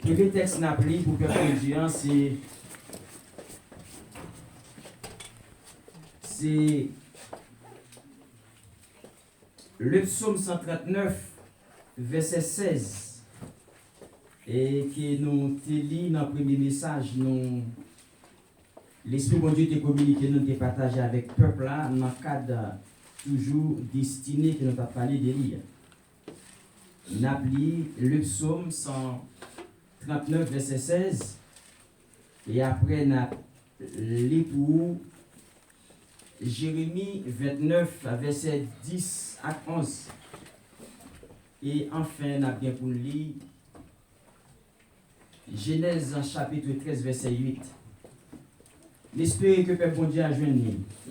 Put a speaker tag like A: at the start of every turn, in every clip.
A: Le premier texte n'a pris pour peuple de Dieu, c'est le psaume 139, verset 16, et qui nous lit dans le premier message, l'Esprit de Dieu te communiqué, nous te partagé avec le peuple là, dans le cadre toujours destiné que nous avons parlé de lire. Nous avons lu le psaume 139, verset 16, et après nous avons lu pour Jérémie 29, verset 10 à 11. Et enfin, nous avons bien pour lire Genèse chapitre 13, verset 8. L'esprit que Père bon Dieu a joint.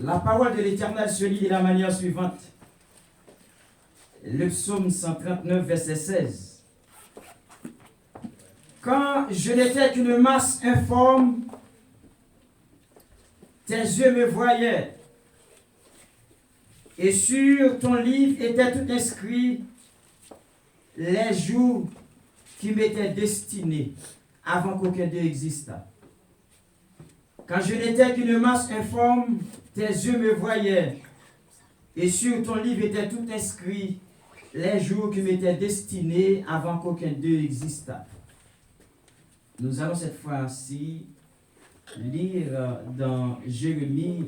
A: La parole de l'Éternel se lit de la manière suivante. Le psaume 139, verset 16. Quand je n'étais qu'une masse informe, tes yeux me voyaient, et sur ton livre étaient tout inscrits les jours qui m'étaient destinés avant qu'aucun d'eux existât. Quand je n'étais qu'une masse informe, tes yeux me voyaient, et sur ton livre étaient tout inscrits les jours qui m'étaient destinés avant qu'aucun d'eux existât. Nous allons cette fois-ci lire dans Jérémie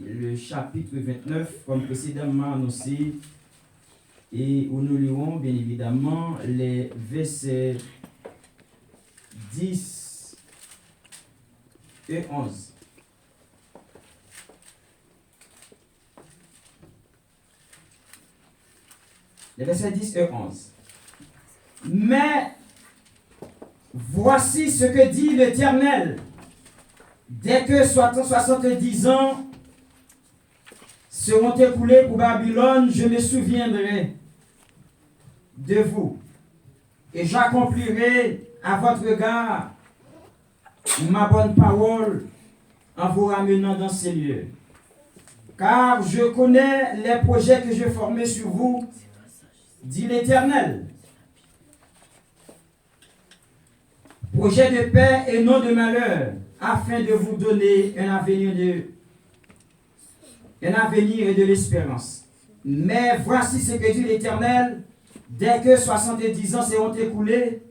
A: le chapitre 29, comme précédemment annoncé, et où nous lirons bien évidemment les versets 10 et 11. Les versets 10 et 11. Mais voici ce que dit l'Éternel. Dès que 70 ans seront écoulés pour Babylone, je me souviendrai de vous et j'accomplirai à votre égard ma bonne parole en vous ramenant dans ces lieux. Car je connais les projets que je formais sur vous, dit l'Éternel. Projet de paix et non de malheur, afin de vous donner un avenir et de l'espérance. Mais voici ce que dit l'Éternel, dès que 70 ans seront écoulés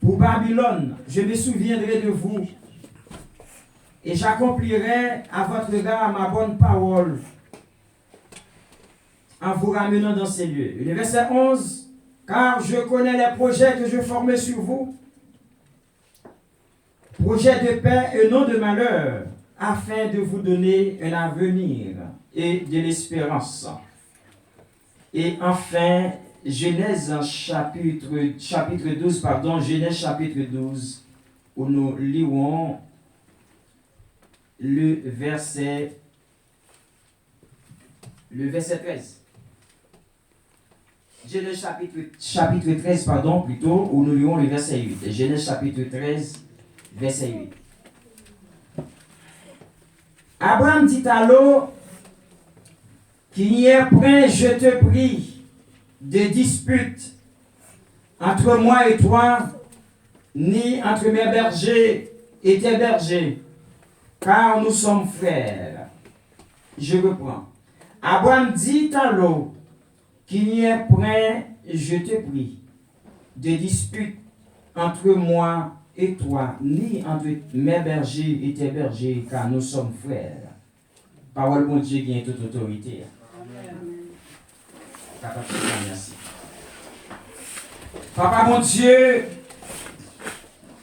A: pour Babylone, je me souviendrai de vous et j'accomplirai à votre égard ma bonne parole en vous ramenant dans ces lieux. Le verset 11, car je connais les projets que je formais sur vous, projet de paix et non de malheur, afin de vous donner un avenir et de l'espérance. Et enfin, Genèse chapitre 12, Genèse chapitre 12, où nous lirons le verset 13. Genèse chapitre 13, plutôt, où nous lirons le verset 8. Genèse chapitre 13, verset 8. Abraham dit à Lot, qu'il n'y ait point, je te prie, de dispute entre moi et toi, ni entre mes bergers et tes bergers, car nous sommes frères. Je reprends. Abraham dit à Lot, qu'il n'y ait point, je te prie, de dispute entre moi et toi, ni entre mes bergers et tes bergers, car nous sommes frères. Parole bon Dieu qui a toute autorité. Papa, merci. Papa mon Dieu,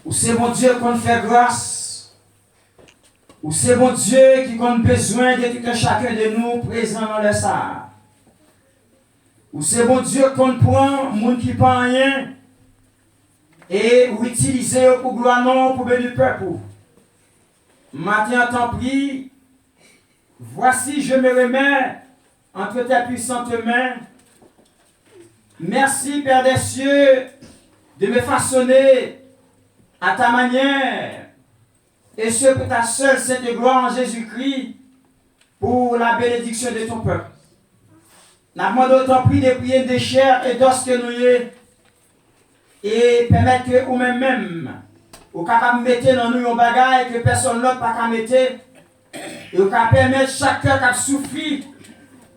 A: ou c'est mon Dieu qu'on fait grâce, ou c'est mon Dieu qui a besoin de tout un chacun de nous présent dans le ça. Ou c'est mon Dieu qu'on prend, monde qui pas rien, et ou utiliser pour gloire non, pour bénir le peuple. Matin, t'en prie, voici je me remets entre tes puissantes mains. Merci, Père des cieux, de me façonner à ta manière, et ce pour ta seule sainte gloire en Jésus-Christ, pour la bénédiction de ton peuple. Nous demandons ton prix de prier de chair et d'os que nous y est. et permettre que ou même ou capable mettre dans nous un bagage que personne d'autre pas mettre et ou capable permettre chaque cœur qui a souffert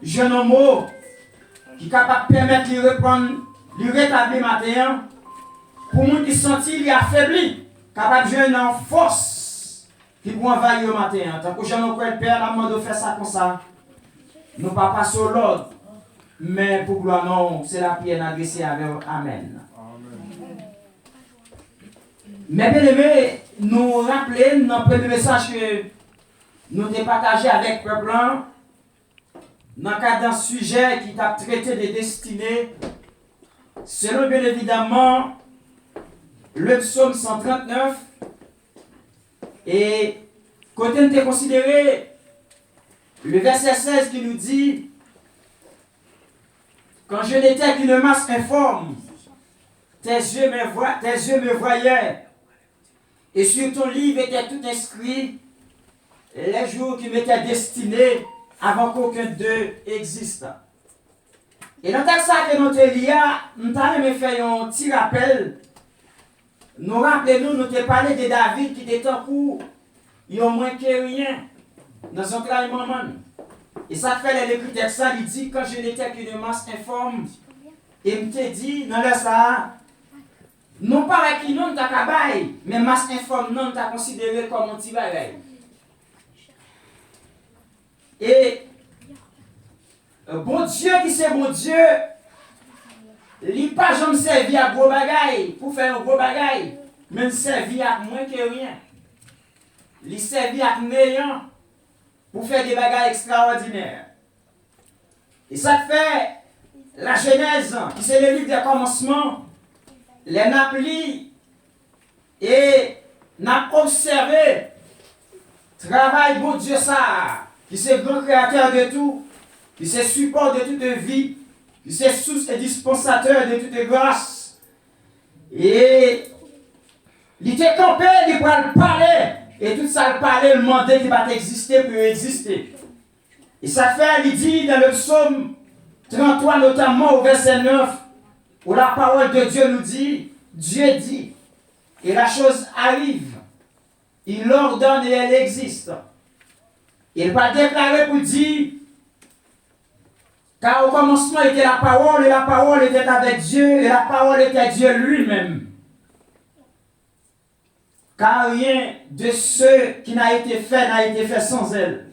A: jeune homme qui capable permettre de reprendre de rétablir matin pour monde qui sentit il affaibli capable de jouer en force qui pour envahir le matin tant que jeune le père la demande de faire ça comme ça nous pas passer au l'ordre mais pour gloire non c'est la prière adressée avec amen. Mais bien aimé, nous rappeler dans le premier message que nous avons partagé avec le peuple dans le cadre d'un sujet qui t'a traité des destinées, selon bien évidemment le psaume 139. Et quand on a considéré le verset 16 qui nous dit: quand je n'étais qu'une masse informe, tes yeux me voyaient. Et sur ton livre était tout inscrit les jours qui m'étaient destinés avant qu'aucun d'eux existe. Et dans le texte que nous avons lu, nous avons fait un petit rappel. Nous rappelons, nous avons parlé de David qui était en cours, il a moins que rien dans son travail. Et ça fait l'écrit texte, il dit: quand je n'étais qu'une masse informe, et il me dit, dans le ça, non pas avec qui non t'a kabay, mais masse informe non t'a considéré comme un petit bagay. Et bon Dieu qui c'est bon Dieu, il pas jamais servi à gros bagay pour faire un gros bagay, mais il servi à moins que rien. Il servi à néant pour faire des bagages extraordinaires. Et ça fait la Genèse, qui c'est le livre des commencements. Les naplis et n'a observé travail bon Dieu ça, qui c'est grand créateur de tout, qui c'est support de toute vie, qui c'est source et dispensateur de toute grâce. Et il était campé, il pourrait le parler, et tout ça le parler, le demander qui va exister pour exister. Et ça fait, il dit dans le psaume 33 notamment au verset 9, où la parole de Dieu nous dit, Dieu dit, et la chose arrive, il l'ordonne et elle existe. Il va déclarer pour dire, car au commencement était la parole, et la parole était avec Dieu, et la parole était Dieu lui-même. Car rien de ce qui n'a été fait sans elle.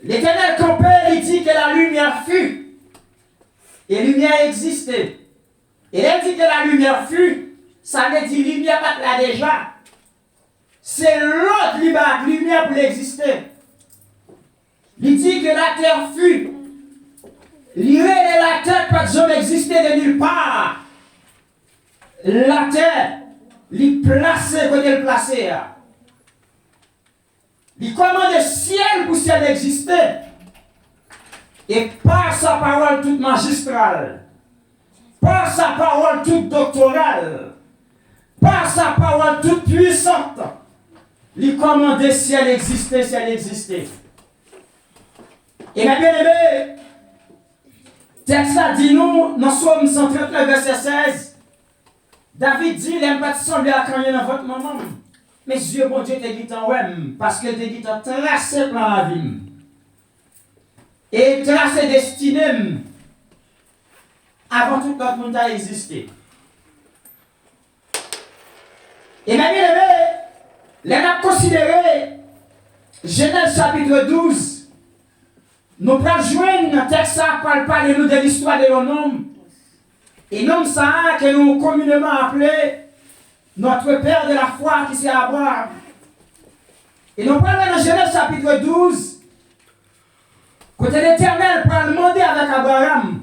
A: L'Éternel campait, il dit que la lumière fut. Et la lumière existait. Et elle dit que la lumière fut, ça veut dire lumière pas là déjà. C'est l'autre lumière pour exister. Il dit que la terre fut. L'irée de la terre pas jamais existé de nulle part. La terre, il placé quand elle placé. Il commande le ciel pour ciel exister. Et par sa parole toute magistrale, par sa parole toute doctorale, par sa parole toute puissante, il commande ciel exister, ciel exister. Et ma bien-aimée, texte ça dit nous, dans Psaume 139, verset 16, David dit, il n'aime pas de sembler à quand dans votre moment. Mais Dieu, bon Dieu, te dit en ouais, parce que te dit en tracé dans la vie. Et tracé destiné avant tout notre monde a existé. Et ma bien-aimée, l'on a considéré Genèse chapitre 12. Nous allons joindre un texte pour parler nous de l'histoire de l'homme. Et l'homme ça que nous communément appelé notre père de la foi qui c'est Abraham. Et nous parlons dans Genèse chapitre 12. Côté l'Éternel pour demander avec Abraham.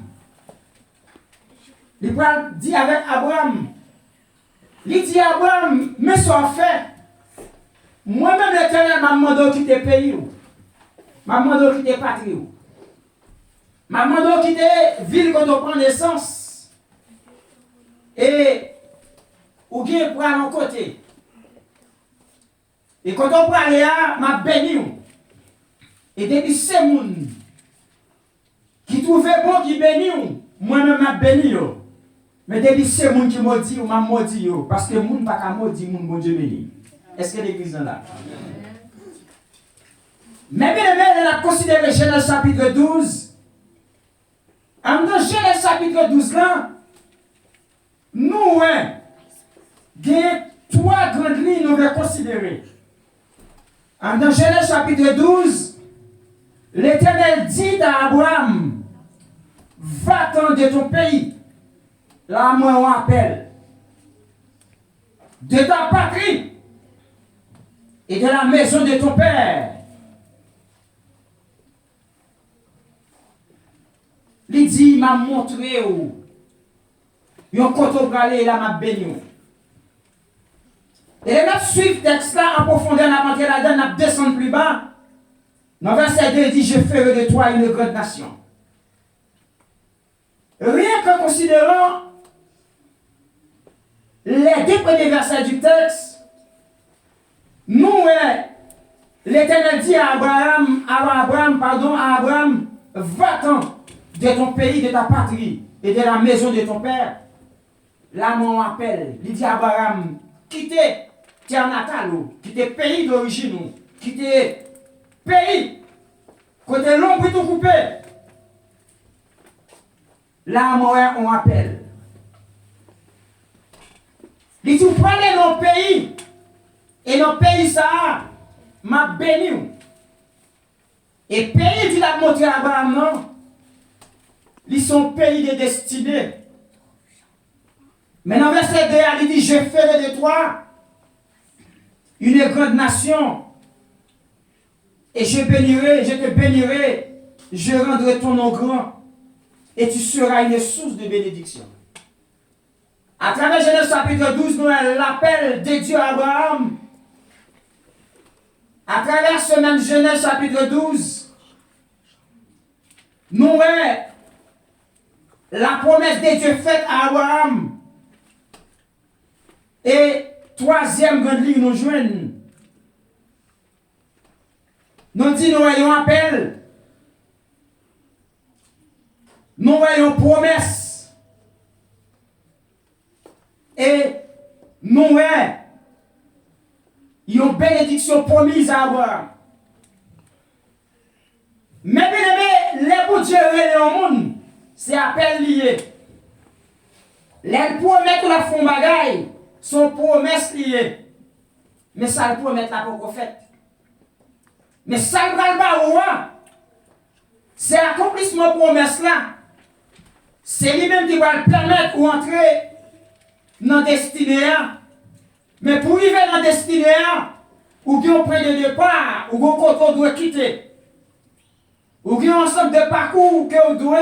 A: Il peut dire avec Abraham. Il dit à Abraham, mais soit fait. Moi-même l'Éternel m'a demandé de quitter le pays. M'a demandé de quitter la patrie. M'a demandé de quitter la ville quand on prend naissance. Et ou bien pour aller à côté. Et quand on prend aller là, m'a béni. Et depuis ces gens qui trouvaient bon qui béni, moi-même m'a béni. Mais depuis c'est moun qui maudit ou m'a maudit yo parce que moun pas ka maudit moun bon Dieu béni. Est-ce que l'église est là? Mais bien aimé, elle a considéré Genèse chapitre 12. En dans Genèse chapitre 12 là, nous ouais, il y a trois grandes lignes nous devons considérer. En dans Genèse chapitre 12, l'Éternel dit à Abraham, va-t'en de ton pays. Là, moi, on appelle. De ta patrie et de la maison de ton père. Il dit, il m'a montré où. Il a côté là, m'a béni. Et là, suivre le texte là en profondeur, on a rentré là-dedans, on a descendu plus bas. Dans verset 2, il dit, je ferai de toi une grande nation. Rien qu'en considérant les deux premiers versets du texte, nous, l'Éternel dit à Abraham, va-t'en de ton pays, de ta patrie et de la maison de ton père. Là, mon appel, il dit à Abraham, quittez terre natale, quittez pays d'origine, quittez pays, côté l'ombre tout coupé. Là, on appelle. Il dit, vous prenez nos pays, et nos pays, ça, m'a béni. Et pays, dit la montré à Abraham, non? Ils sont pays de destinée. Mais dans verset 2, il dit, je ferai de toi une grande nation. Et je te bénirai, je rendrai ton nom grand. Et tu seras une source de bénédiction. À travers Genèse chapitre 12, nous avons l'appel de Dieu à Abraham. À travers ce même Genèse chapitre 12, nous avons la promesse de Dieu faite à Abraham. Et troisième grande ligne, nous joignons. Nous disons, nous voyons appel. Nous voyons promesse. Et nous voyons une bénédiction promise à Abraham. Mais bien aimé, les bouts Dieu au monde, c'est appel lié. Les promesses la font bagaille sont promesses liées. Mais ça le promet la pour fait. Mais ça le va c'est l'accomplissement promesse là. C'est lui-même qui va le permettre ou entrer dans la destinée. Mais pour arriver dans la destinée, ou bien au point de départ, ou bien quand on doit quitter, ou bien un ensemble de parcours que on doit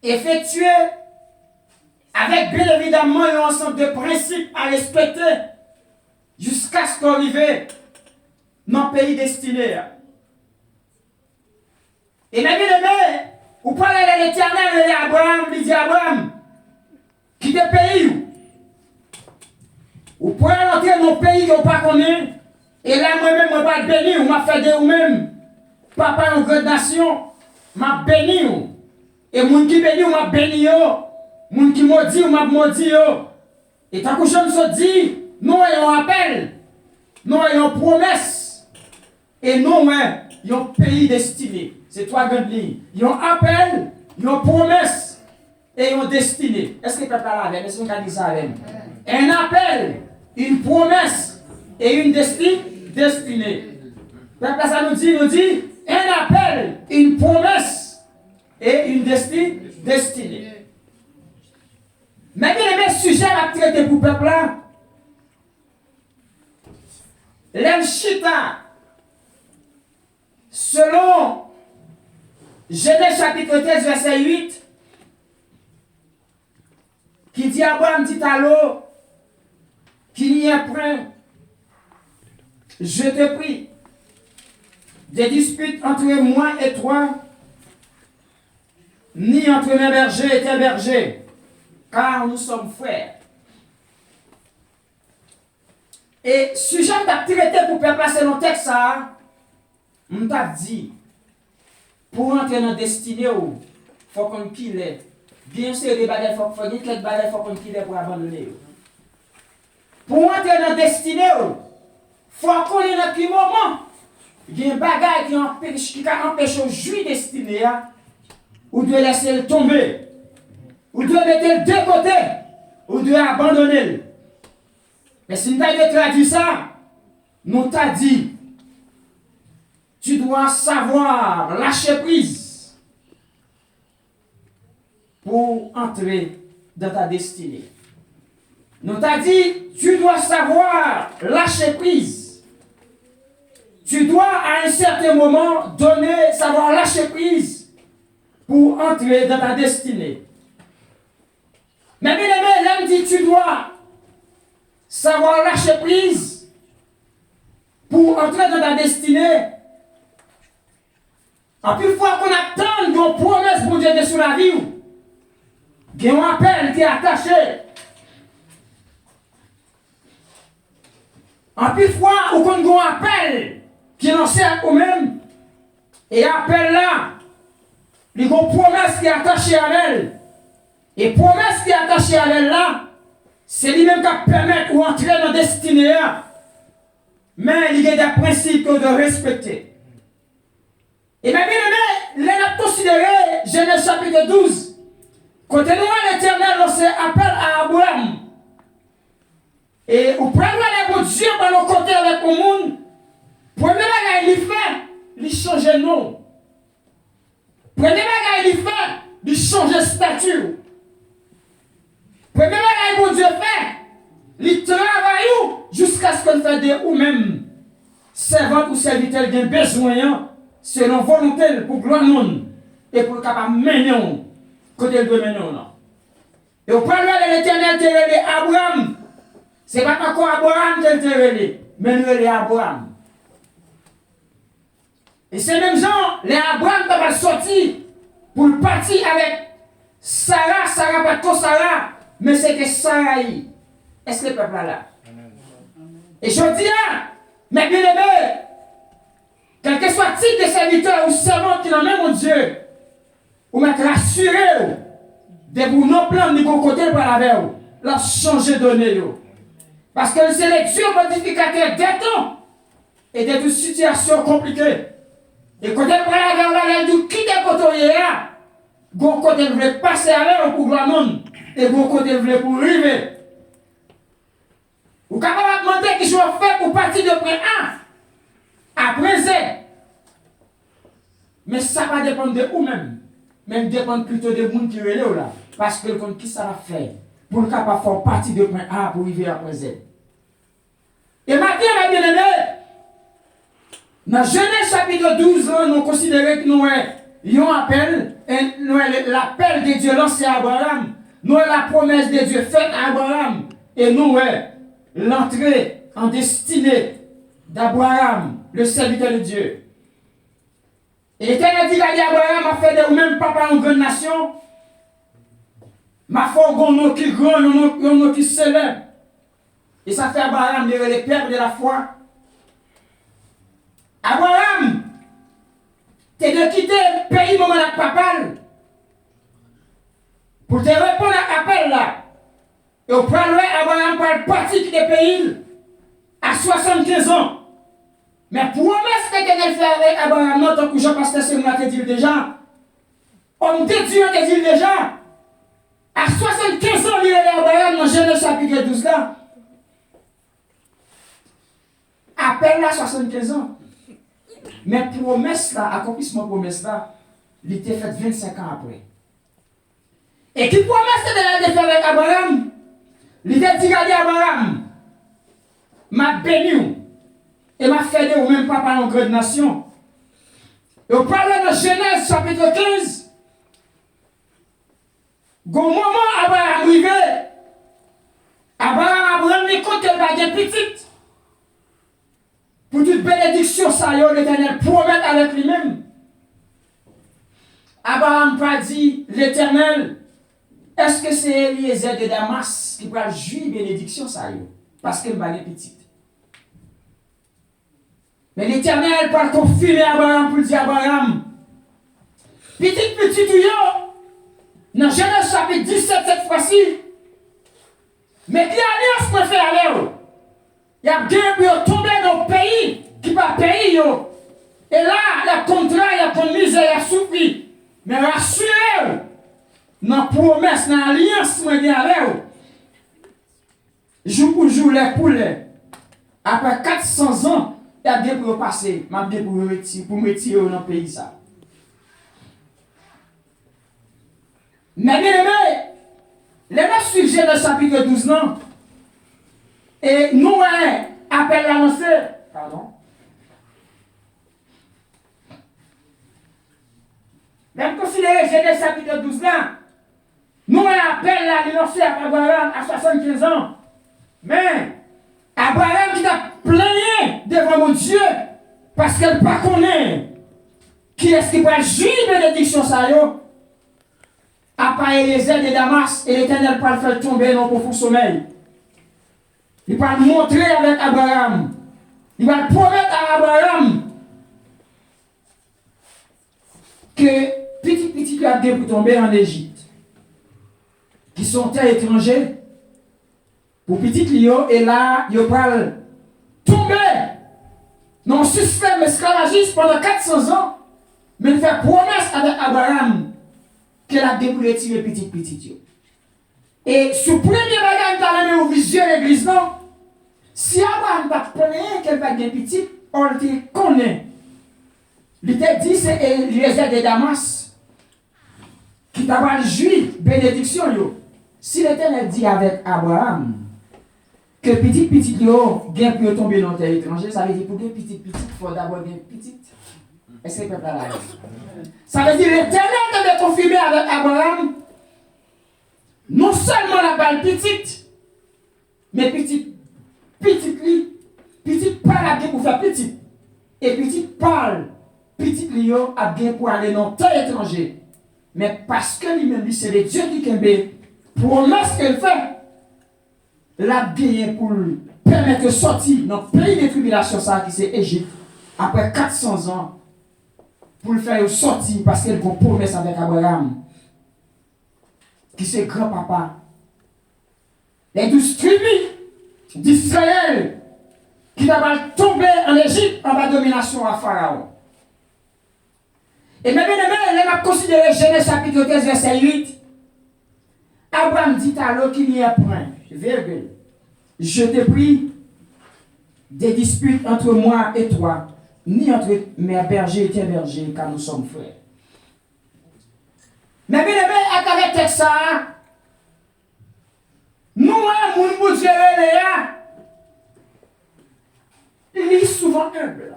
A: effectuer, avec bien évidemment un ensemble de principes à respecter, jusqu'à ce qu'on arrive dans le pays destiné. Et même bien aimé, vous parlez de l'Éternel et d'Abraham, il dit Abraham, quitte le pays. Vous pouvez entrer dans le pays que vous ne connaissez pas. Et là, moi-même, je vais bénir, je vais faire de vous-même. Papa, une grande nation, je vais bénir. Et les gens qui bénissent, je vais bénir. Les gens qui maudissent, je vais maudire. Et tant que je me dis, nous avons un appel, nous avons une promesse. Et nous avons un pays destiné. C'est trois grandes lignes. Ils ont un appel, ils ont une promesse et ils ont une destinée. Est-ce que le peuple a la même? Est-ce qu'on a dit ça même? Un appel, une promesse et une destinée. Peuple, ça nous dit un appel, une promesse et une destinée. Mais bien aimé, sujet à traiter pour le peuple là. L'Emchita, selon Genèse chapitre 13, verset 8, qui dit à Abraham, dit à l'eau, qu'il n'y ait point, je te prie, des disputes entre moi et toi, ni entre mes bergers et tes bergers, car nous sommes frères. Et sujet d'activité pour faire passer le texte, ça, on t'a dit, pour entrer dans la destinée, il faut qu'on pile bien sûr, des bagages faut faire, quelques bagages faut qu'on quitte pour abandonner. Pour entrer dans la destinée, faut qu'on ait dans quel moment. Il y a un bagage qui empêche de jouir destinée, ou de laisser le tomber, ou de mettre le de côté, ou de abandonner. Mais si nous avons traduit ça, nous t'a dit, tu dois savoir lâcher prise pour entrer dans ta destinée. Nous t'a dit, tu dois savoir lâcher prise. Tu dois à un certain moment donner, savoir lâcher prise pour entrer dans ta destinée. Mais bien aimé, l'homme dit, tu dois savoir lâcher prise pour entrer dans ta destinée. En plus, fois qu'on attend une promesse pour Dieu sur la vie, il y a un appel qui est attaché. En plus, fois où on a un appel qui est lancé à vous-même, et appel là, il y a une promesse qui est attachée à elle. Et promesse qui est attachée à elle là, c'est lui-même qui permet d'entrer dans la destinée. Mais il y a des principes de respecter. Et bien, bien aimé, l'on a considéré Genèse chapitre 12. Quand l'Éternel lancé appel à Abraham. Et au premier de Dieu par le côté avec le monde, premier bagage il fait, il change de nom. Premier bagage il fait, il change de statut. Premier bagage que Dieu fait, il travaille jusqu'à ce qu'on fasse de ou-même. Servant ou serviteur qui a besoin, selon volonté pour gloire monde et pour capable mener côté il doit mener. Et au premier de l'Éternel te relé Abraham. Ce n'est pas encore Abraham qui te relé, mais il relé Abraham. Et ces mêmes gens, les Abraham qui va sortir pour partir avec Sarah, Sarah pas trop Sarah, mais c'est que Sarah. Est-ce que le peuple est là? Et je dis, mais bien aimé, quel que soit le type de serviteur ou servant qui n'a même mon Dieu, ou m'être rassuré, de vous non plan de côté pour la veille, la changer de donner. Parce que c'est les dieux modificateurs des temps et de toutes situations compliquées. Et quand elle prend la veille, elle dit quitte côté là, bon côté elle voulait passer à l'heure pour le monde, et bon côté elle voulait pour arriver. Vous pouvez demander qui soit fait pour partir de point A à point Z. Mais ça va dépendre de vous-même. Mais dépend plutôt des gens qui sont là. Parce que comme qui ça va faire pour capable faire partie de point A pour arriver à point Z. Et maintenant, mes bien-aimés, dans Genèse chapitre 12, nous considérons que nous avons appel, nous avons l'appel de Dieu lancé à Abraham, nous avons la promesse de Dieu faite à Abraham, et nous avons l'entrée en destinée d'Abraham, le serviteur de Dieu. Et l'Éternel dit à Abraham, a fait de vous-même papa en grande nation, ma foi, un nom qui grand, un nom qui célèbre. Et ça fait Abraham le père de la foi. Abraham, tu de quitter le pays moment de papa pour te répondre à l'appel là. Et au premier, Abraham parle parti du pays à 75 ans. Mais promesse que l'Éternel fait avec Abraham, non, tant que Jean-Pasteur Selma te dit déjà, homme de Dieu te dit déjà, à 75 ans, il est Abraham dans Genèse chapitre 12 là. Appel là 75 ans. Mais promesse là, accomplissement promesse là, il était fait 25 ans après. Et qui promesse de faire avec Abraham? Il était dit à Abraham, m'a béni et m'a fait de vous-même papa en grande nation. Et au parler de Genèse chapitre 15, au moment où Abraham arrivé, Abraham les compte qu'elle va être petite. Pour toute bénédiction, ça y est, l'Éternel promet avec lui-même. Abraham pas dit, l'Éternel, est-ce que c'est Eliezer de Damas qui va jouir bénédiction, ça y est, parce qu'elle va être petite. Mais l'Éternel va confirmer Abraham pour dire Abraham, petite, yo,
B: Dans Genèse chapitre 17, cette fois-ci, mais qui alliance pour faire aller? Il y a bien pour tomber dans le pays qui n'est pas pays. Et là, il y a contrat, il y a comme misère, il y a souffri. Mais rassurez-vous, dans la promesse, dans l'alliance, moi, il y a jour pour jour, les poulets. Après 400 ans, il y a bien pour passer, m'a bien pour me retirer dans le pays. Ça. Mais bien aimé, les 9 sujets de chapitre 12, non? Et nous, appelle l'annoncé. Pardon. Même considérer Genèse chapitre 12 là, nous appelle l'annoncé à Abraham à 75 ans. Mais Abraham qui a plaigné devant mon Dieu parce qu'elle ne connaît pas qui est-ce qui va juger bénédiction ça yo. À part Eliezer de Damas et l'Éternel va le faire tomber dans le profond sommeil. Il va le montrer avec Abraham. Il va le promettre à Abraham que petit qui a bien pour tomber en Égypte, qui sont terres étrangers, pour petit Lio, et là, il va tomber dans un système esclavagiste pendant 400 ans, mais il fait promesse avec Abraham qu'elle a déboulé tirer petit. Et ce premier bagage qui a amené au vision de l'église, non, si Abraham va plaindre qu'elle va être petit, on le connaît. Il t'a dit c'est Eliezer de Damas qui t'a joué bénédiction. Si l'Éternel dit avec Abraham que petit yo gain pour tomber dans terre étrangère, ça veut dire pour que petit il faut d'abord gain petit. Est-ce que peuple là? Ça veut dire l'Éternel devait confirmer avec Abraham non seulement la balle petite, mais petit parle à bien pour faire petit. Et petit parle, petit Lio a bien pour aller dans terre étrangère. Mais parce que lui-même, c'est le Dieu qui kembe, promesse qu'elle fait, l'a bien pour permettre de sortir dans le pays de tribulation, ça qui c'est Égypte, après 400 ans, pour le faire sortir parce qu'elle a une promesse avec Abraham, qui c'est grand-papa. Les 12 tribus d'Israël qui va tomber en Égypte en bas de domination à Pharaon. Et même, elle a considéré Genèse chapitre 13, verset 8. Abraham dit à l'eau qu'il n'y a point, virgule, je te prie des disputes entre moi et toi, ni entre mes bergers et tes bergers, car nous sommes frères. Mais bien aimé, à travers texte ça, nous, mon pour Dieu, il est souvent humble.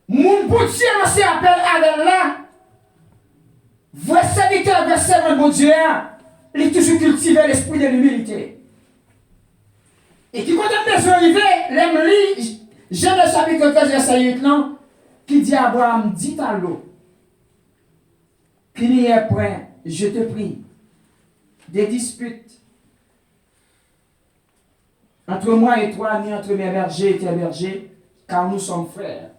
B: Mon bon Dieu, c'est appel avec là. Vrai serviteur, vrai servant de bon Dieu, il est toujours cultivé l'esprit de l'humilité. Et qui compte bien arriver, l'aime lui, Genèse chapitre 13, verset 8, non, qui dit à Abraham, dit à l'eau, qu'il n'y ait point, je te prie, des disputes entre moi et toi, ni entre mes bergers et tes bergers, car nous sommes frères.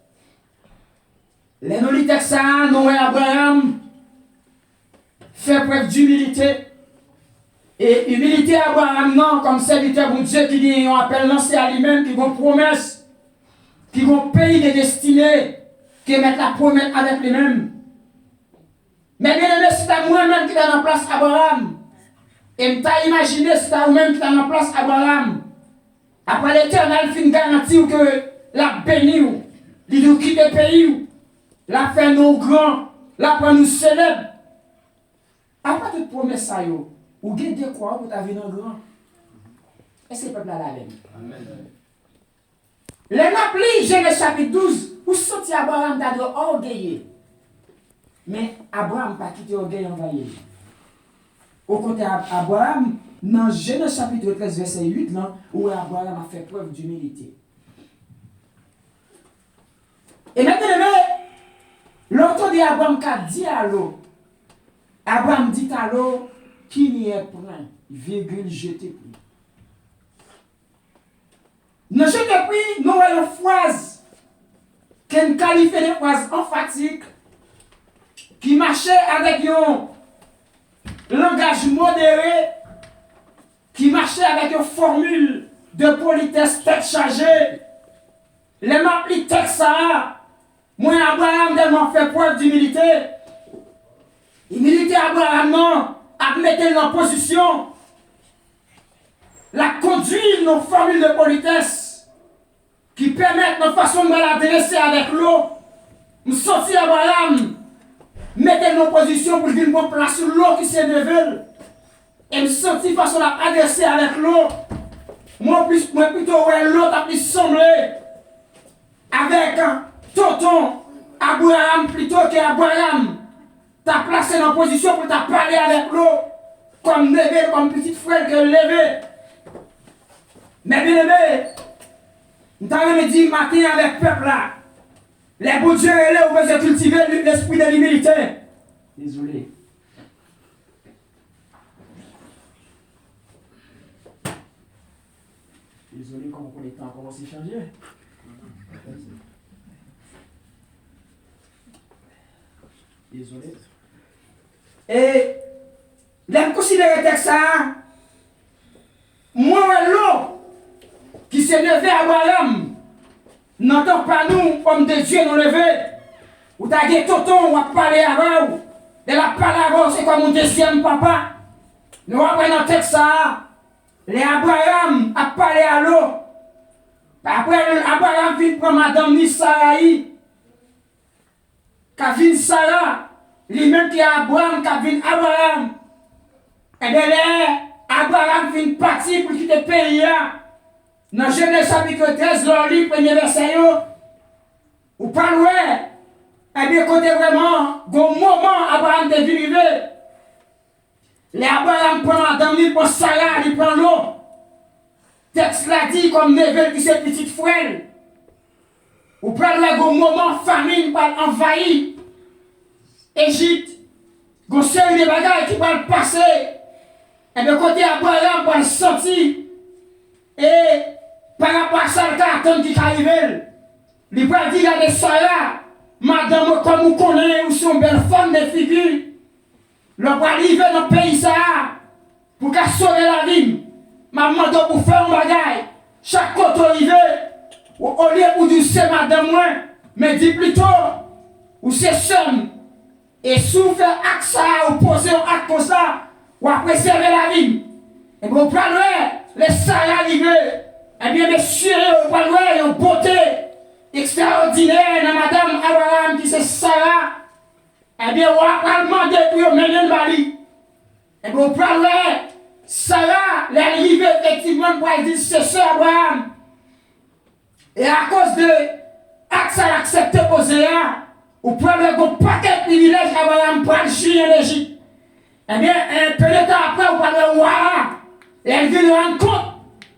B: Les non-texans, nous et Abraham, fait preuve d'humilité. Et humilité Abraham, non, comme serviteur de Dieu qui dit, on appelle lancé à lui-même, qui vont promesse, qui vont pays de destinée, qui mettent la promesse avec lui-même. Mais bien aimé, c'est à moi-même qui est en place Abraham. Et m't'a imaginé, c'est à vous-même qui est en place Abraham. Après l'Éternel, fin garantie que la béni, il nous quitte le pays, la fait nous grands, la fait nous célèbres. Après toute promesse, ça y est. Ou gagne de quoi pour ta vie dans grand? Est-ce que le peuple a la même? Les naplis, Genèse chapitre 12, où sorti Abraham t'a dit orgueilleux. Mais Abraham n'a pas quitté orgueil envahi. Au contraire, Abraham, dans Genèse chapitre 13, verset 8, là, où Abraham a fait preuve d'humilité. Et maintenant, l'autre de Abraham qui a dit à l'eau, Abraham dit à l'eau, qui n'y est point, virgule, je te prie. Nous, je te prie, nous avons une phrase, qu'on qualifie de phrase emphatique, qui marchait avec langage modéré qui marchait avec une formule de politesse tête chargée. Les m'applis texte ça. Moi, Abraham, tellement fait preuve d'humilité. Humilité Abraham, non, à mettre en position. La conduire nos formules de politesse qui permettent notre façon de l'adresser avec l'eau. Nous sortir Abraham, mettez nos positions pour venir prendre place sur l'eau qui s'est levée. Et nous sortir façon d'adresser avec l'eau. Moi plutôt ouais, l'autre a plus semblé avec un tonton Abraham plutôt qu'Abraham. T'as placé dans position pour t'as parlé avec l'eau comme bébé, comme petite frère que levé. Mais bien aimé, nous t'avons dit matin avec le peuple là. Les bons dieux et là, vous besoin cultiver l'esprit de l'humilité. Désolé. Désolé quand les temps commencent à changer. Désolé. Et, l'aime considérer le texte ça. Moi, l'eau qui s'est levé à Abraham, n'entend pas nous, comme de Dieu nous lever. Ou t'as dit tonton, ou a parlé avant. De la parole avant, c'est comme mon deuxième papa. Nous apprenons le texte ça. Les Abraham a parlé à l'eau. Après, Abraham vient prendre madame ni Sarai. Quand vient Sarah, lui-même qui est Abraham, quand vient Abraham. Et bien là, Abraham vient partir pour quitter le pays. Dans Genèse chapitre 13, leur livre, premier verset, ou pas loin. Et bien, côté vraiment, au moment Abraham est venu, les Abraham prend madame, il prend Sarah, il prend l'eau. Texte l'a dit comme Nevel qui c'est petite frère. Ou prend le moment famine par envahi Égypte. Gon série de bagages qui va passer. Et de côté Abraham va sentir. Et par rapport à ça, le carton qui arrive. Il va dire à des Sarah, madame, comme vous connaissez, vous sont belles femmes de figure. L'on va arriver dans le pays ça pour qu'elle sauve la vie. Maman doit pour faire un bagage. Chaque côté arrivé, au lieu pour dire c'est madame moi, mais dit plutôt, ou c'est somme. Et si vous faites acte ça, ou posez un acte comme ça, ou à préserver la vie. Et bien, vous parlez, les salles arrivés. Eh bien, messieurs, vous parlez, une beauté extraordinaire dans madame Abraham qui c'est Sarah. Eh bien, on va demander pour mener le mari. Et bien, vous parlez, Sarah, l'arrivée effectivement pour dire c'est ça Abraham. Et à cause de l'acte ça accepté posé, vous prenez un paquet de privilèges Abraham pour aller en Égypte. Eh bien, un peu de temps après, vous parlez, waouh, elle vient de rendre compte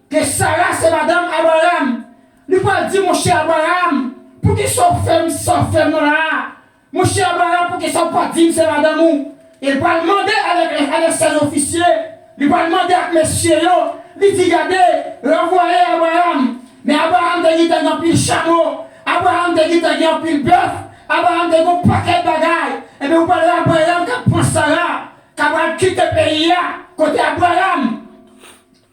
B: que Sarah c'est madame Abraham. Lui va dire, mon cher Abraham, pour qu'ils soient fermes là. Mon cher Abraham, pour qu'ils soient pas dignes, c'est madame ou. Il va demander avec ses officiers. Il va demander à messieurs, il dit, regardez, renvoyez Abraham. Mais Abraham te dit, t'as un pile chameau. Abraham te dit, t'as un pile bœuf. Abraham te dit, un paquet de bagailles. Et bien, vous parlez d'Abraham qui prend ça là, qui va quitter le pays là, côté Abraham.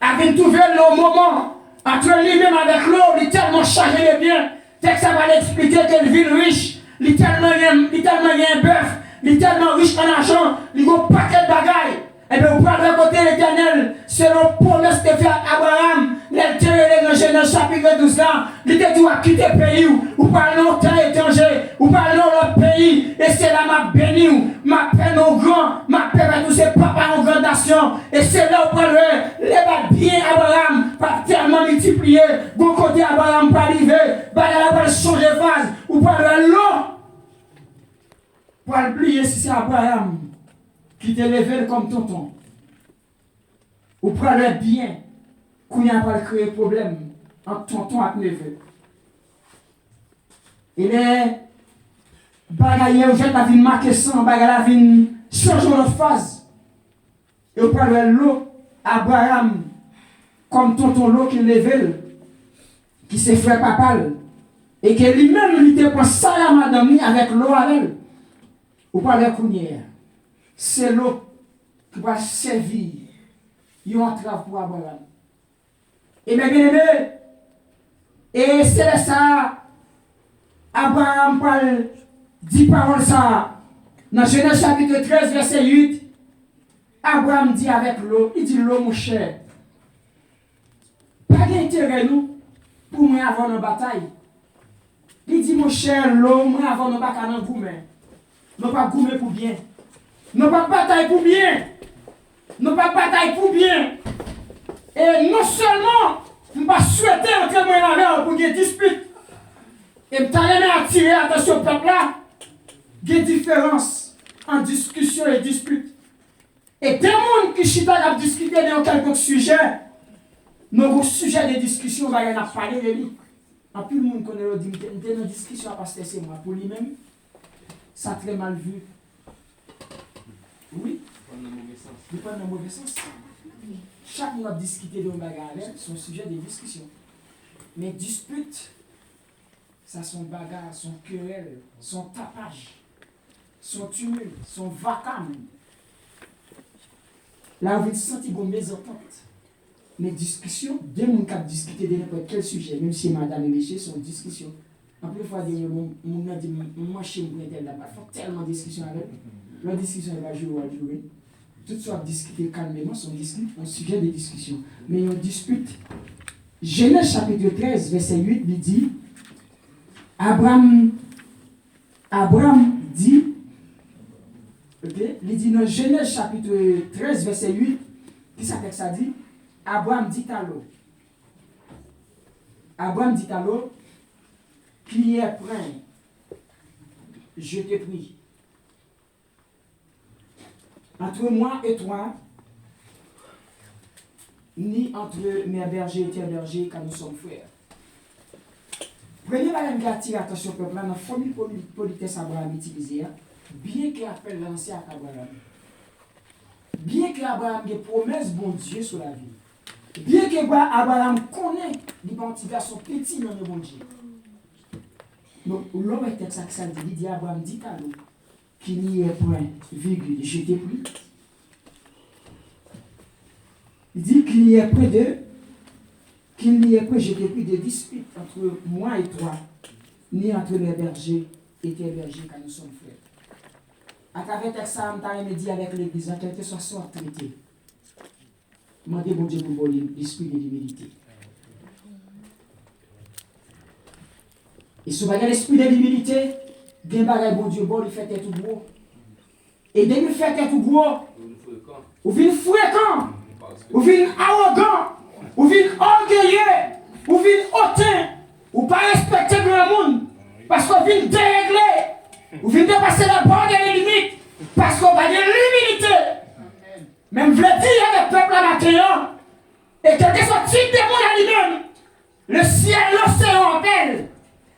B: Avait trouvé le moment, entre lui-même avec l'eau, il est tellement chargé de biens. Texte ça va l'expliquer que ville riche, il est tellement un bœuf, il est tellement riche en argent, il a un paquet de bagailles. Et bien, vous parlez de côté l'éternel, selon promesse de faire Abraham, l'intérêt de Genèse chapitre 12 là, il était dû à quitter le pays, ou parlez en terre étranger, ou parlez dans l'autre pays, et c'est là ma béni, ma peine au grand, ma peine à tous ces papas en grande nation, et c'est là où parlez, les bien Abraham, pas tellement multiplié, bon côté Abraham pas arrivé, là va changer de phase, ou parlez l'eau, pour oublier si c'est Abraham qui te levé comme tonton. Ou parlez bien, qu'on n'a pas créé problème entre tonton et neveu. Et les bagailles, où j'ai la vie marquée sans, bagaille la vie changer notre phase. Et vous parlez l'eau, Abraham, comme tonton l'eau qui levé, qui s'est fait papal, et que lui-même, il était pour ça à madame avec l'eau avec elle. Vous parlez de c'est l'eau qui va servir une entrave pour Abraham. Et mes bien-aimés, et c'est ça, Abraham parle, dit parole ça, dans Genèse chapitre 13, verset 8, Abraham dit avec l'eau, il dit l'eau mon cher, pas d'intérêt nous, pour moi avoir une bataille. Il dit mon cher, l'eau, moi avoir une bataille dans gourmet. Non pas gourmet pour bien. Non pas bataille pour bien. Non pas bataille pour bien. Et non seulement, je ne pas souhaiter entrer moi là pour une dispute. Et je vais attirer l'attention au peuple là. Il y a une différence en discussion et dispute. Et des gens qui chita à discuter de quelques sujets, nos sujets de discussion, on va parler de lui. En plus, le monde connaît le dit, dans une discussion à passer c'est moi. Pour lui-même, ça a très mal vu. Oui. Il pas dans le mauvais sens. Chaque mois discuter de bagarre, son sujet de discussion. Mais dispute, ça son bagarre, son querelle, son tapage, son tumulte, son vacarme. Là, vous sentez une mésentente. Mais discussion, deux gens qui discutent de n'importe quel sujet, même si madame et monsieur sont en discussion. En plus, fois, mon dit, moi, chez moi, il faut tellement de discussion avec. La discussion, elle va jouer. Tout soit discuter calmement, un sujet de discussion. Mais on dispute. Genèse chapitre 13, verset 8, il dit, Abraham dit, okay, il dit dans Genèse chapitre 13, verset 8, qui s'appelle ça dit, Abraham dit à l'eau, qui est prêt, je te prie. Entre moi et toi, ni entre mes bergers et tes bergers, car nous sommes frères. Prenez la qui attire l'attention peuple dans la formule politesse Abraham utilisée, bien qu'il appelle l'ancien Abraham. Bien qu'Abraham ait promesse bon Dieu sur la vie. Bien qu'Abraham connaît l'identification petit dans le bon Dieu. Donc, l'homme est ça qui dit, il dit Abraham dit à l'eau, qu'il n'y ait point, virgule, je t'ai pris. Il dit qu'il n'y ait point je t'ai pris de dispute entre moi et toi, ni entre les bergers et tes bergers, car nous sommes frères. À travers texte ça, je me dit avec l'église, en quelque sorte, soit traité. Demandez bon Dieu pour l'esprit de l'humilité. Et si vous avez l'esprit de l'humilité, bien bagay bon Dieu, bon, il fait tout gros. Et dès qu'il fait tout gros, vous venez fréquent, vous venez arrogant, vous venez orgueilleux, vous venez hautain, vous ne pas respecter le monde, parce que vous venez dérégler, vous venez dépasser la borne des limites, parce qu'on va de l'humilité. Même vous le dire avec le peuple à matin, et quel que soit le type de monde à lui-même, le ciel, l'océan appelle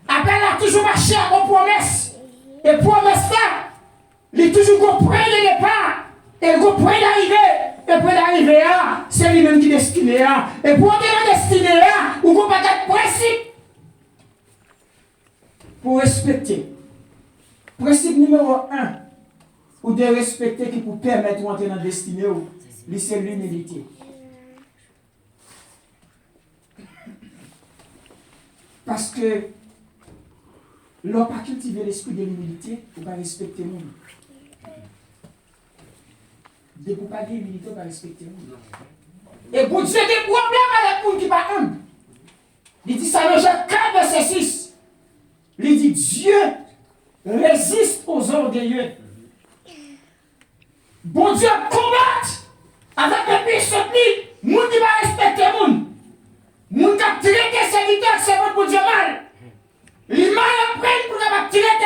B: à toujours marcher à vos promesses. Et promesse là, il est toujours au point de départ, et au point d'arrivée. Et point d'arrivée là, c'est lui-même qui est destiné là. Et pour entrer dans destiné là, vous n'avez pas de principe pour respecter. Principe numéro 1, ou de respecter qui vous permettre d'entrer dans destiné, c'est l'humilité. Parce que l'on pas cultiver l'esprit de l'humilité, vous ne pas respecter le monde. Dès que vous pas d'humilité, vous ne pas respecter le monde. Et pour Dieu, des problèmes avec le monde qui pas humble. Il dit ça dans Jacques 4, verset 6. Il dit Dieu résiste aux orgueilleux. Bon Dieu combat avec le puissant le monde qui va respecter le monde. Le monde qui a traité ses serviteurs, c'est bon pour Dieu mal. Les mal apprennent pour ne pas tirer tes.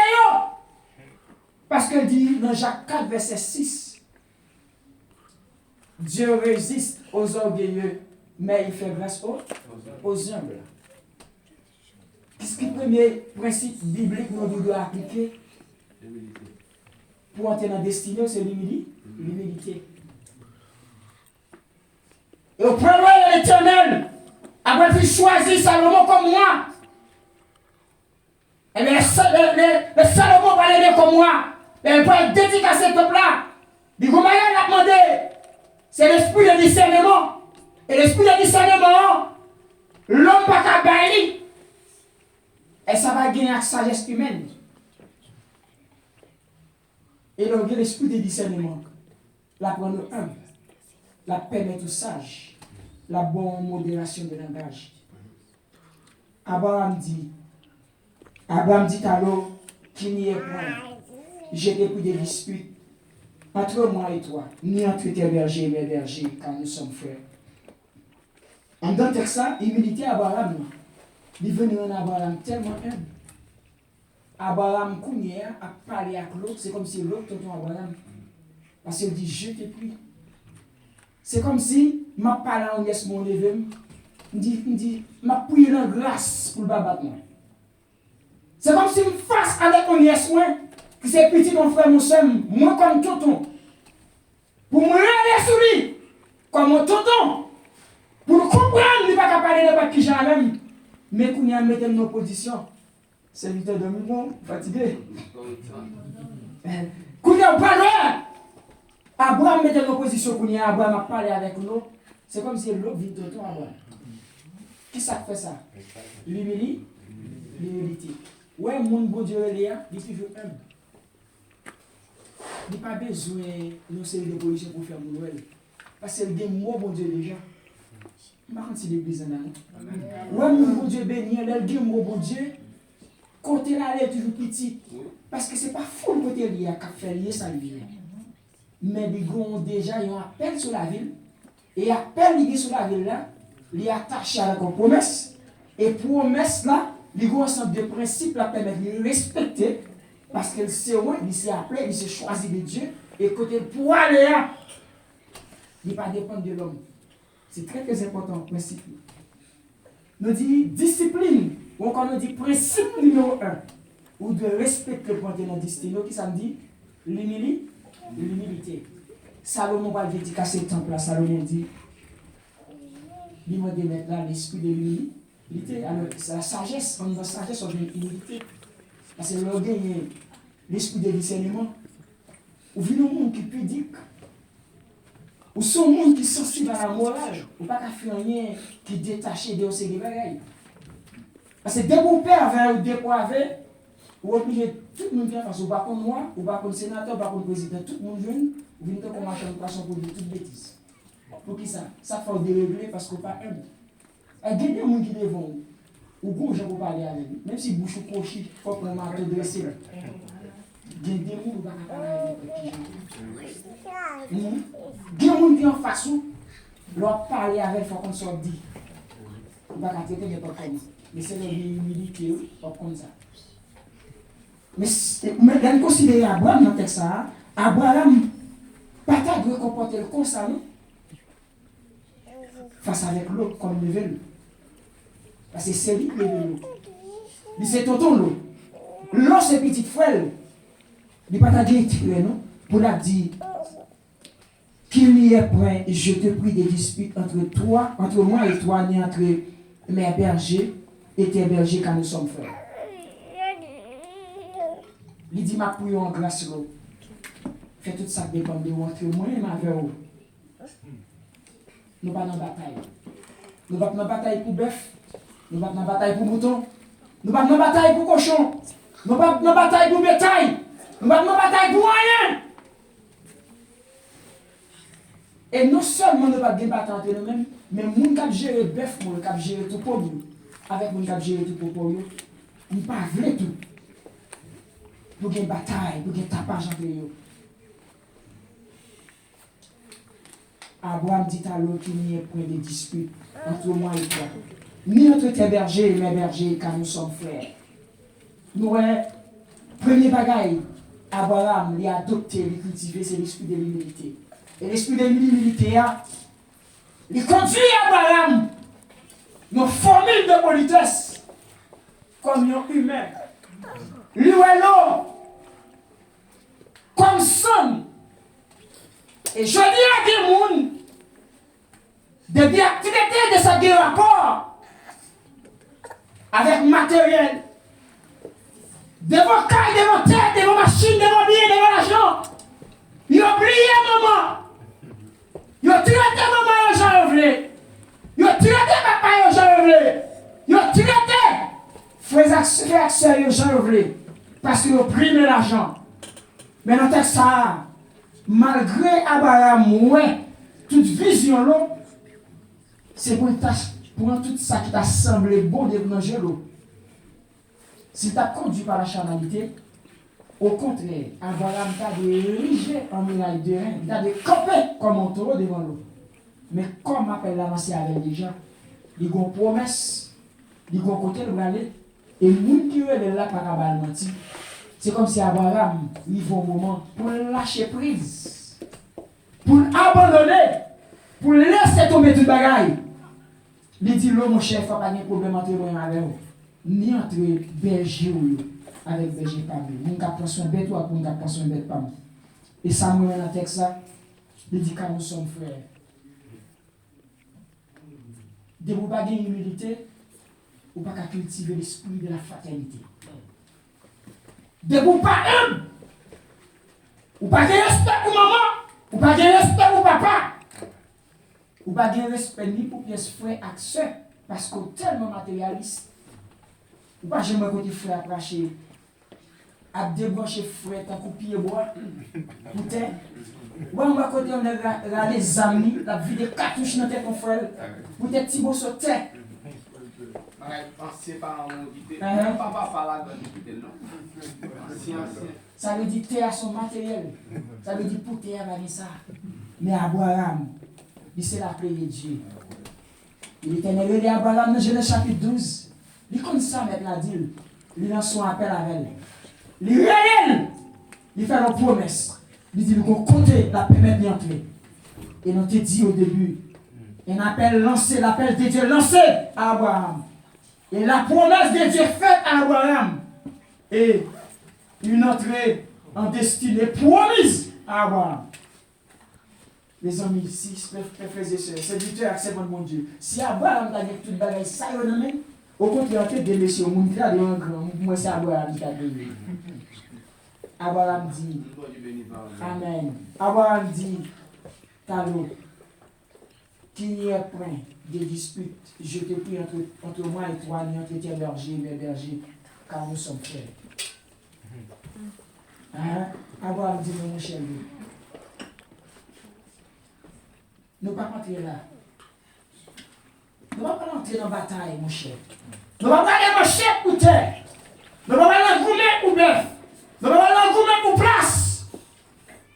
B: Parce qu'il dit dans Jacques 4, verset 6, Dieu résiste aux orgueilleux, mais il fait grâce aux humbles. Qu'est-ce qui est le premier principe biblique que nous devons appliquer pour entrer dans la destinée? C'est l'humilité. Et au premier de l'Éternel, après qu'il choisit Salomon comme moi, et bien, le Salomon va l'aider comme moi. Et il va être dédicacé ce peuple-là. Il va a demandé C'est l'esprit de discernement. Et l'esprit de discernement, l'homme pas qu'à bailler. Et ça va gagner la sagesse humaine. Et donc, l'esprit de discernement, la prendre humble, la permettre aux sages, la bonne modération de langage. Abraham dit à l'eau qu'il n'y ait point. J'ai des coups de dispute entre moi et toi, ni entre tes bergers et mes bergers, car nous sommes frères. En dans ça, humilité Abraham, il venait en Abraham tellement humble. Abraham Kounia a parlé avec l'autre, c'est comme si l'autre tonton Abraham. Parce qu'il dit, je te prie. C'est comme si, je parlé en yes mon levé, je dis, je prie dans grâce pour le battre. C'est comme si je face avec mon yes moi, que c'est petit mon frère, mon soeur, moi comme tonton. Pour me regarder sur lui, comme mon tonton. Pour comprendre, il ne va pas parler de pas qui j'ai même. Mais quand il y a mis dans opposition, c'est 8h de minuit, fatigué. Quand il y a parlé, Abraham met dans opposition, quand il y a Abraham a parlé avec nous, c'est comme si l'autre vit tonton Abraham. Qui ça fait ça? L'humilité. Ouais, mon bon Dieu, il est toujours humble. Il n'y a pas besoin d'une série de positions pour faire mon Noël. Parce que le bon Dieu déjà. Je ne sais pas si l'église en a. Ouais, mon bon Dieu béni, le bon Dieu, côté là, il est toujours petit. Parce que ce n'est pas fou le côté lié à faire lier sa vie. Mais ils ont déjà un appel sur la ville. Et appel lié sur la ville là, il est attaché à la promesse. Et promesse là, il y a un ensemble de principes qui permettent de respecter. Parce qu'il sait où, il s'est appelé, il s'est choisi de Dieu. Et côté pour aller là, il ne pas dépendre de l'homme. C'est très très important, principe. Nous dit discipline, ou encore nous dit principe numéro 1, ou de respecter le point de notre destin, qui ça me dit l'humilité. Salomon va le dédicacer le temple là, Salomon dit, il m'a dit mettre là l'esprit de l'humilité. Alors, c'est la sagesse, on a la sagesse, on a l'humilité. Parce que l'orgueil, l'esprit de discernement, ou vient un monde qui pudique, ou son monde qui est sensible à la morale, ou pas qu'à faire rien qui est détaché de ces bagailles. Parce que dès que vous père ou dépoivé, ou obligé tout le monde vient parce que vous pas comme moi, ou pas comme sénateur, ou pas comme président, tout le monde vient, vous venez comme machin de poisson pour dire toute bêtise. Pour qui ça? Ça fait dérégler parce que vous pas humble. Il y a des gens qui devant ou bon, je peux parler avec lui. Même si bouche ou cochi, il faut prendre un marteau dressé. Il y a des gens qui ne peuvent pas parler avec lui. Il y a des gens qui en face, leur parler avec, il faut qu'on soit dit. Il ne va pas traiter de n'importe comment. Mais c'est l'humilité, pas comme ça. Mais on considère Abraham dans le texte, Abraham, pas de comporter comme ça, non? Face avec l'autre, comme le vélo. Parce que c'est lui qui est l'eau. C'est tonton l'eau. L'eau, c'est petite frère. Il n'est pas dit non? Pour la dire qu'il n'y ait point, je te prie, des disputes entre moi et toi, ni entre mes bergers et tes bergers, car nous sommes frères. Il dit, ma prière en grâce l'eau. Fais tout ça dépend de vous entre moi et ma verre. Nous pas dans la bataille. Nous pas dans la bataille pour bœuf. Nous pas dans la bataille pour mouton. Nous pas dans la bataille pour cochon. Nous pas dans la bataille pour bétail. Nous pas dans la bataille pour rien. Et non seulement nous pas de bataille entre nous-mêmes, mais nous qui gérer bœuf, nous qui gérer tout pour nous. Avec nous qui gérer tout pour nous, nous pas voulons tout. Pour une bataille, pour un tapage entre nous. Abraham dit à l'autre qu'il n'y ait point de dispute entre moi et toi, ni entre tes bergers et mes bergers, car nous sommes frères. Nous, premier bagaille, Abraham l'a adopté, l'a cultivé, c'est l'esprit de l'humilité. Et l'esprit de l'humilité, il conduit Abraham nos formules de politesse comme un humain. Lui et l'homme, comme son. Et je dis à des gens, des activités de ce rapport avec matériel, de vos cailles, de vos têtes, de vos machines, de vos billets, de vos argent. Il oublie un moment. Yo traité maman yo j'en voulais. Yo traité papa yo j'en voulais. Yo traité frères et sœurs yo j'en voulais. Parce que yo primé l'argent. Mais dans texte ça, malgré Abraham, ouais, toute vision là, c'est pour tout ça qui t'a semblé bon de manger l'eau. Si tu as conduit par la charnalité, au contraire, Abraham t'a dirigé en muraille de rein, il t'a de camper comme un taureau devant l'eau. Mais comme appelle l'avancée avec les gens, ils ont une promesse, ils ont un côté de aller, et les gens qui sont là par Abraham menti. C'est comme si Abraham, il faut un moment pour lâcher prise, pour abandonner, pour laisser tomber tout le bagaille. Il dit, là, mon chef, il n'y a pas de problème entre moi et vous. Ni entre berger avec berger pas moi. Mon gars prend soin bête ou mon gars prend soin bête pas moi. Et ça, moi, dans le texte, il dit, quand nous sommes frères. De vous pas gagner humilité, ou pas cultiver l'esprit de la fraternité. De vous pas humble, ou pas de respect pour maman, ou pas de respect pour papa, ou pas de respect ni pour pièce frère et soeur, parce qu'on est tellement matérialiste. Ou pas jamais côté frère approcher, à débrancher frère tant qu'on pied bois, peut-être. Ou on va côté on a les amis, la vie de cartouches dans tête mon frère, peut-être petit beau sur terre. Ça veut dire terre à son matériel. Ça veut dire pour terre avec ça. Mais Abraham, il s'est appelé Dieu. Il était élevé d'Abraham dans Genèse chapitre 12. Il connaît ça maintenant, dit. Il lance son appel avec elle. Il réel. Il fait une promesse. Il dit qu'on compte la permettre d'entrer. Et nous te dit au début, un appel lancé, l'appel de Dieu lancé à Abraham. Et la promesse de Dieu faite à Abraham. Et une entrée en destinée promise à Abraham. Les amis, si frères et sœurs, serviteurs acceptent mon Dieu. Si Abraham t'a dit tout le bagage, ça y est, au contraire, il y a des messieurs, mon frère de un grand, moi c'est Abraham qui a donné. Abraham dit, Amen. Abraham dit, Talo, qu'il n'y ait point de dispute, je te prie entre moi et toi, ni entre tes bergers et mes bergers, car nous sommes frères. Hein? Abraham dit, mon cher, nous ne pouvons pas entrer là. Nous ne pouvons pas entrer dans la bataille, mon cher. Nous ne pouvons pas aller mon chef ou terre. Nous ne pouvons pas aller gourmet ou bœuf. Nous ne pouvons pas aller gourmet ou place.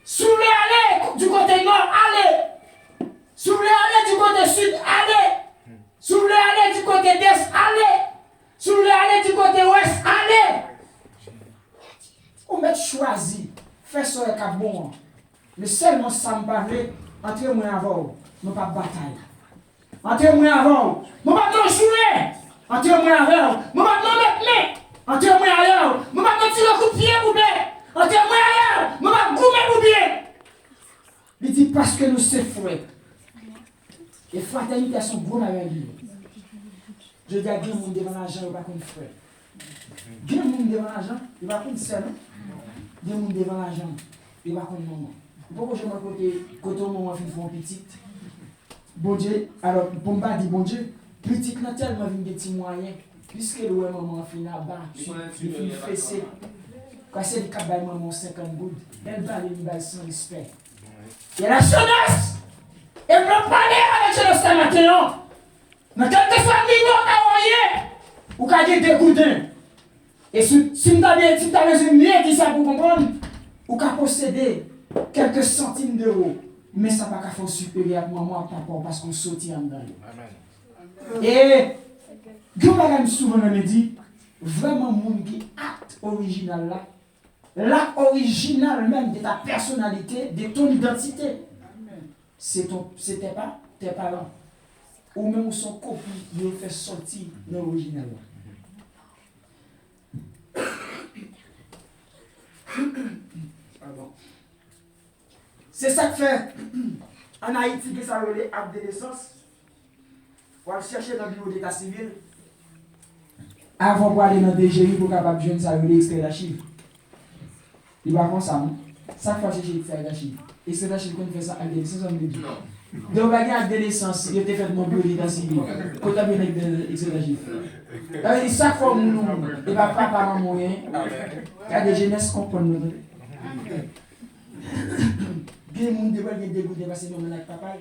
B: Si vous voulez aller du côté nord, allez. Si vous voulez aller du côté sud, allez. Si vous voulez aller du côté est, allez. Si vous voulez aller du côté ouest, allez. On met choisi. Fais ça avec un bon. Mais seulement ça me parle. Entrez-moi avant, nous pas de bataille. Entrez-moi avant, nous pas de jouer. Entrez-moi avant, nous pas de mettre. Entrez-moi avant, nous pas de tirer coup de pied ou bien. Entrez-moi avant, nous pas de goumer ou bien. Il dit parce que nous sommes frères. Et fraternité sont bonnes avec lui. Je dis à Dieu, mon devant l'argent, il va pas comme frère. Dieu, mon devant l'argent, il va comme seul. Dieu, mon devant l'argent, il va comme maman. Pourquoi je me côté au moment où je fais petite? Bon Dieu, alors pour me dire bon Dieu, petite n'a tellement vu des petits moyens, puisque le maman finit à bas, il finit fessé. Quand c'est le cap de maman 50 gouttes, elle va aller lui sans respect. Et la jeunesse, elle veut parler avec la jeunesse ce matin. Dans quelques familles, on a envoyé, ou qu'a dit dégoûté. Et si tu as besoin de qui ça pour comprendre, ou qu'a possédé quelques centimes d'euros, mais ça n'a pas qu'à faire supérieur à maman et papa parce qu'on sortit en dedans. Et, je souvent me dit, vraiment, mon qui acte original là, l'acte original même de ta personnalité, de ton identité, c'est tes parents. Ou même son copie, ils fait sortir l'original là. Pardon. C'est ça que fait en Haïti que ça relève acte de naissance. Pour aller chercher dans le bureau d'état civil. Avant pour aller dans le DGI pour capable de jouer ça relève extrait d'archives. Il va comme ça, non? Ça fait chercher extrait d'archives. Extrait d'archives, quand on fait ça, elle est 6 ans de Dieu. Donc, regarde de l'essence, il était fait mon bioli dans ce livre. Quand tu as bien exagéré. Ça veut dire, chaque fois que nous, et papa, maman, il y a des jeunesses qui comprennent. Bien, les gens devraient être dégoûtés parce que nous, on a papa.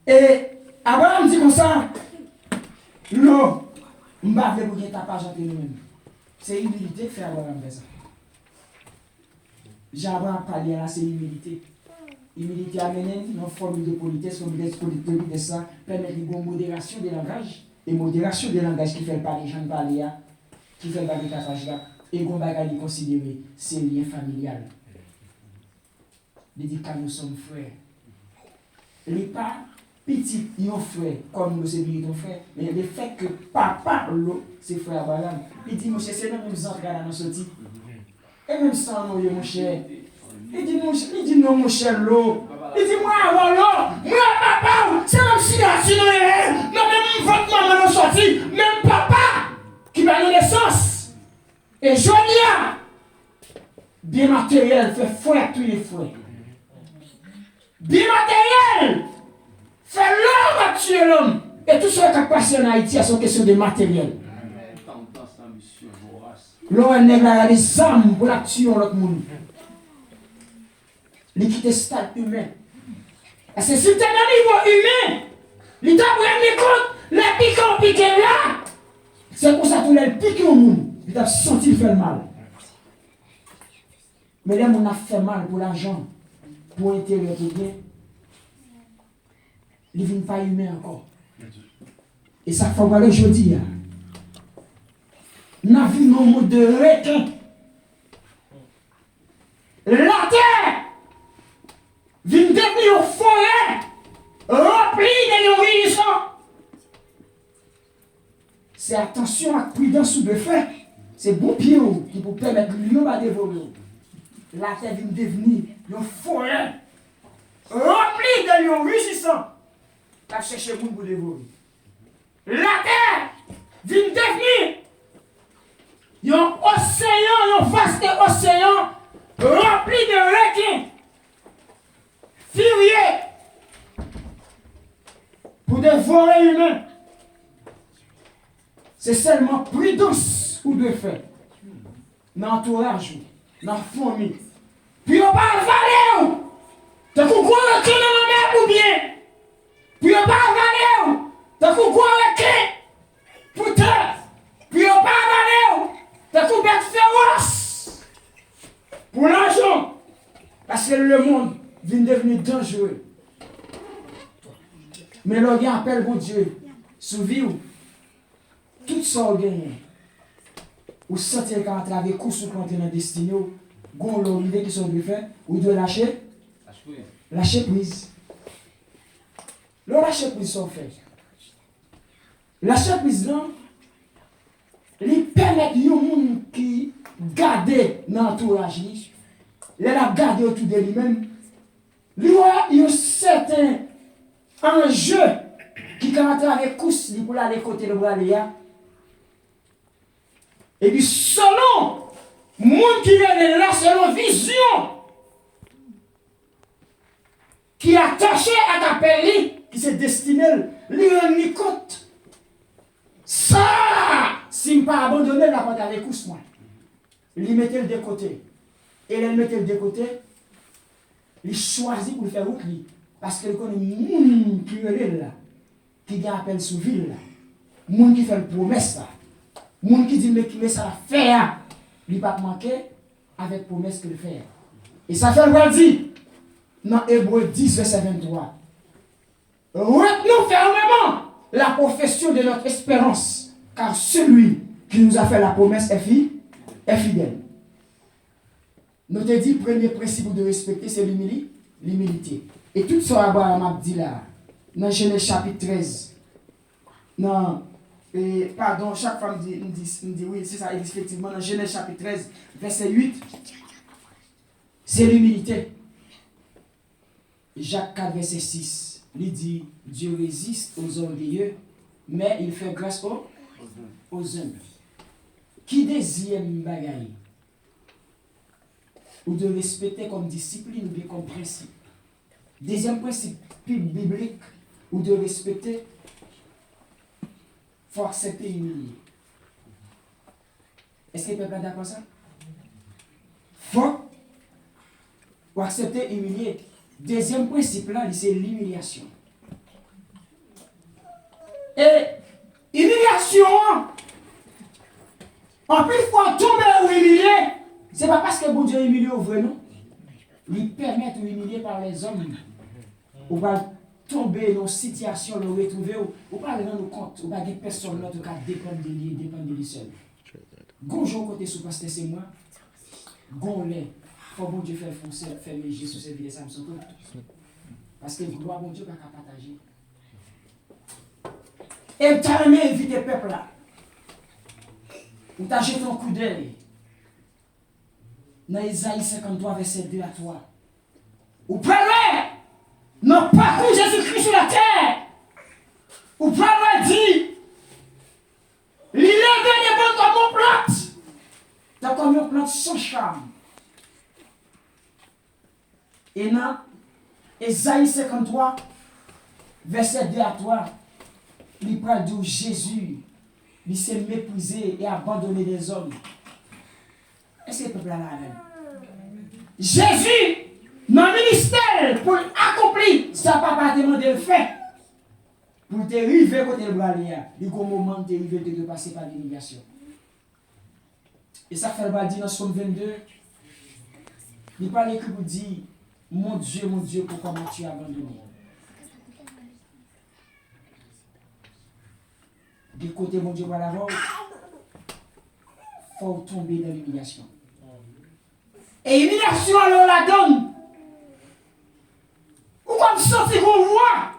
B: Et Abraham dit comme ça, non, je ne vais pas vous tapage entre nous-mêmes. C'est humilité de faire Abraham faire ça. J'Abraham parlé là, c'est humilité. Humilité amène une forme de politesse, de ça, permet une bonne modération des langages. Et modération des langages qui fait parler, gens parler, qui fait parler tapage là, et qu'on va considérer, c'est lien familial. Il dit que nous sommes frères. Les pas petits, ils ont frère, comme nous sommes ton frère. Mais le fait que papa, c'est frère Abraham. Il dit, mon cher, c'est même nous entrer dans notre sortie. Et même sans nous, mon cher. Il dit, non, mon cher, l'eau. Il dit, moi, avant l'eau, moi, papa, c'est même si là, si nous, non, même votre maman nous sorti, même papa, qui va nous naissance. Et Jolia, bien matériel, fait frère, tous les frères. Bien matériel, fait l'homme à tuer l'homme. Et tout ce qui a passé en Haïti, c'est une question de matériel. L'homme n'est pas les âmes pour la tuer l'autre monde. L'équité stade humain. Parce que si tu es dans le niveau humain, l'État pour rendre compte, les piquants piqués là, c'est pour ça que les piqués au monde, il t'a senti faire mal. Mais là, on a fait mal pour l'argent. Pour intérieur qui bien, il ne vient pas humain encore. Et ça fait voir aujourd'hui. Nous avons vu nos mots de requin. La terre vient devenir une forêt remplie de nourrissons. C'est attention à prudence ou de fait. C'est bon pied qui vous permettre de lion à dévorer. La terre vient devenir une forêt remplie de lions rugissants. La chercher moun pour dévorer. La terre vient devenir un océan, un vaste océan rempli de requins furieux pour dévorer humains. C'est seulement prudence ou de fait. Dans l'entourage, dans la famille. Puis on parle valer. T'as qu'on croit que dans la mer ou bien. Puis on parle valer. T'as qu'on croit que pour terre. Puis on parle valer. T'as qu'on bête féroce. Pour l'argent. Parce que le monde vient devenir dangereux. Mais le gars appelle bon Dieu. Souviens-vous. Tout ça on gagne. Ou sentir qu'à travers le course ou contenant destiné. Gon l'idée qui sont de faire, ou de lâcher prise. Le lâcher prise sont faits. Lâcher prise là, il permet aux gens qui gardent dans l'entourage, il a gardé autour de lui-même. Il y a un certain enjeu qui quand à travers course pour aller côté le bras là. Et puis selon monde qui est là, selon vision, qui est attaché à ta pelle, qui s'est destiné, lui rend compte. Ça, si je ne pas abandonner la porte avec moi, il mettait le de côté. Et il mettait le de côté, il choisit pour faire route. Parce qu'il connaît monde qui est là, qui a appel sous ville, monde qui fait une promesse là, monde qui dit mais ça va faire. Il ne va pas manquer avec promesse qu'il fait. Et ça fait le dire dans Hébreux 10, verset 23. Retenons fermement la profession de notre espérance, car celui qui nous a fait la promesse est fidèle. Nous te dit, premier principe de respecter, c'est l'humilité. Et tout ça, Abraham a dit là, dans Genèse chapitre 13, pardon, chaque femme me dit oui, c'est ça, effectivement, dans Genèse chapitre 13, verset 8, c'est l'humilité. Jacques 4, verset 6, il dit, Dieu résiste aux orgueilleux, mais il fait grâce aux humbles. Qui désire bagaille? ou de respecter comme discipline ou bien comme principe. Deuxième principe biblique, ou de respecter, il faut accepter et humilier. Est-ce que le peuple est d'accord ça? Faut accepter et humilier. Deuxième principe là, c'est l'humiliation. Et humiliation, en plus, il faut tomber ou humilier. Ce n'est pas parce que bon Dieu humilie au vrai, non. Il permet de humilier par les hommes. On va tomber dans une situation, nous retrouver, ou pas rendre compte, ou pas des personnes qui dépendent de lui, dépendent de lui seul. Gonjour côté sous pasteur, c'est moi. Gonlé. Faut bon Dieu faire foncer, faire léger sur cette vie de Samson. Parce que gloire bon Dieu pas qu'à partager. Et tu as aimé éviter le peuple là. Ou tu as jeté un coup d'œil. Dans Isaïe 53, verset 2 à 3. Ou parlez, non pas que Jésus-Christ sur la terre. Ou parlez dit, il est venu bon comme une plante. T'as comme une plante sans charme. Et dans Isaïe 53, verset 2 à 3, il parle de Jésus, il s'est méprisé et abandonné des hommes. Est-ce que le peuple a la même? Jésus, dans le ministère, pour accomplir, ça n'a pas demandé le fait. Pour te arriver côté le bras, il y a un moment de arriver de passer par l'humiliation. Et ça fait le dire dans Somme 22, il parle écrit pour dire, mon Dieu, pourquoi m'as-tu abandonné? Du côté mon Dieu, voilà, il faut tomber dans l'humiliation. Et l'humiliation, alors la donne. Ou comme sortir qu'on voit,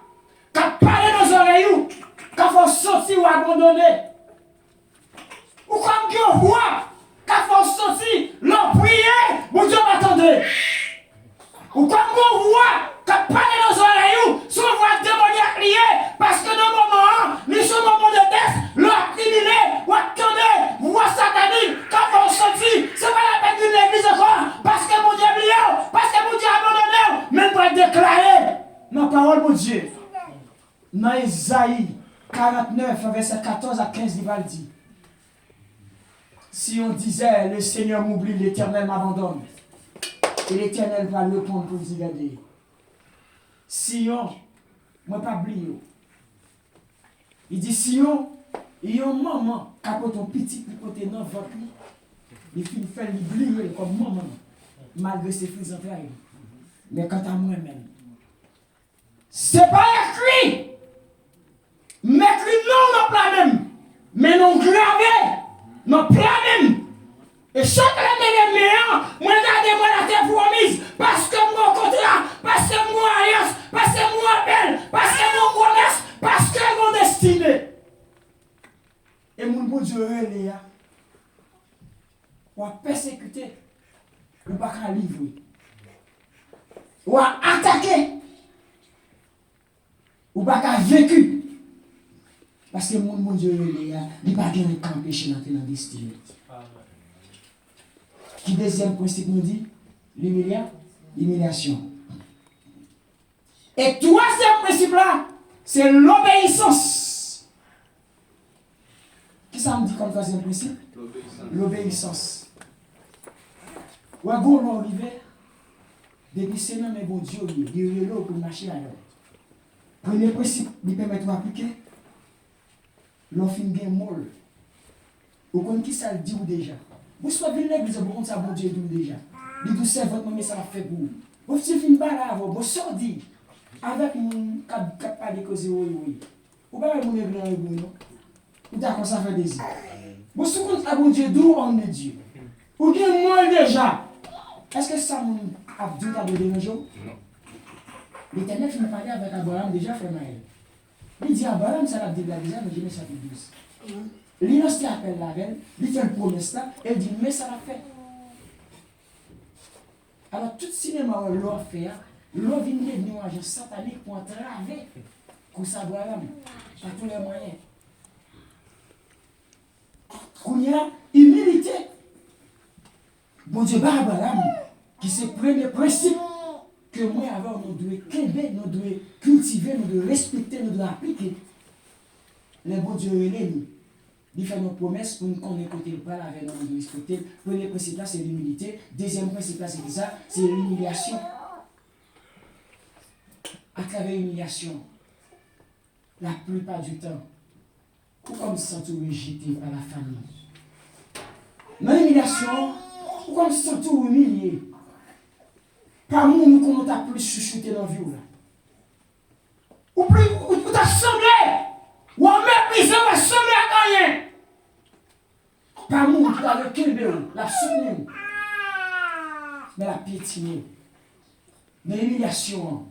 B: qu'à parler dans les oreilles, qu'à faut sortir ou abandonner. Ou comme qu'on voit, qu'à faut sortir, leur prier, mon Dieu m'attendait. Ou comme qu'on voit, qu'à parler dans les oreilles, soit on voit démoniaque lié, parce que dans le moment, nous sommes au moment de test, leur criminel, ou attendez, voix satanique, quand on sortit, c'est pas la peine d'une église encore, parce que mon Dieu est lié, parce que mon Dieu a abandonné, même pour déclarer, dans la parole de Dieu. Dans Isaïe 49, verset 14 à 15, il va le dire. Si on disait, le Seigneur m'oublie, l'Éternel m'abandonne, et l'Éternel va répondre pour vous garder. Si on, moi pas oublié. Il dit si on, il y a un maman qui a ton petit côté dans votre lit, il finit de faire l'oublier comme maman, malgré ses fils entrailles. Mais quant à moi-même, c'est pas écrit, mais écrit non, non, pas même, mais non gravé, non, pas même. Et chaque année, moi, regardez-moi la terre promise, parce que mon contrat, parce que mon alliance, parce que mon appel, parce que mon promesse, parce que mon destinée. Et mon bon Dieu, Léa, ou à persécuter, ou pas qu'à livrer, ou à attaquer, ou pas qu'à vécu. Parce que mon bon Dieu, Léa, il n'a pas bien campé chez notre destinée. Qui deuxième principe nous dit? L'humiliation. Et troisième principe là, c'est l'obéissance. Qui ça me dit comme troisième principe? L'obéissance. Ou à go l'arrivée, depuis c'est non mais bon Dieu, il est là pour marcher ailleurs. Premier principe, il permet d'appliquer. L'on finit bien molle. Ou comme qui ça le dit ou déjà? Vous savez l'église, vous ça bon Dieu déjà. Il vous sert votre mais ça va faire pour vous. Vous finissez par là, vous sortez avec une cap pas de cause oui. Vous pas vous blanc et vous non. Vous d'accord ça fait désir. Vous savez à bon Dieu d'où on est Dieu. Ou bien moi déjà. Est-ce que ça a dit à de nos jours? Non. L'Éternel finit par parler avec Abraham déjà fait mal. Il dit Abraham ça l'a dit déjà dans Genèse chapitre 12. L'innocent appelle la reine, il fait une promesse là, elle dit, mais ça l'a fait. Alors, tout cinéma, l'on fait, l'on vient de nous agir satanique pour entraver pour Abraham, par tous les moyens. Qu'on y a humilité. Bon Dieu, Abraham, qui c'est le premier principe que moi, avant, nous devons cultiver, nous devons respecter, nous devons appliquer. Les bons dieux, il fait nos promesses pour nous connaître côté le parle avec nous, nous devons respecter. Le premier principe là, c'est l'humilité. Deuxième principe là, c'est ça, c'est l'humiliation. À travers l'humiliation, la plupart du temps, ou comme se sentir rejeté par la famille. Dans l'humiliation, ou comme se sentir humilié. Par nous, qu'on t'a plus chuchoté dans la vie. Ou t'as semblé, ou en méprisé, ou semblé à rien. Par nous, tu as le cœur, la soutenu, mais la piétiner. Dans l'humiliation,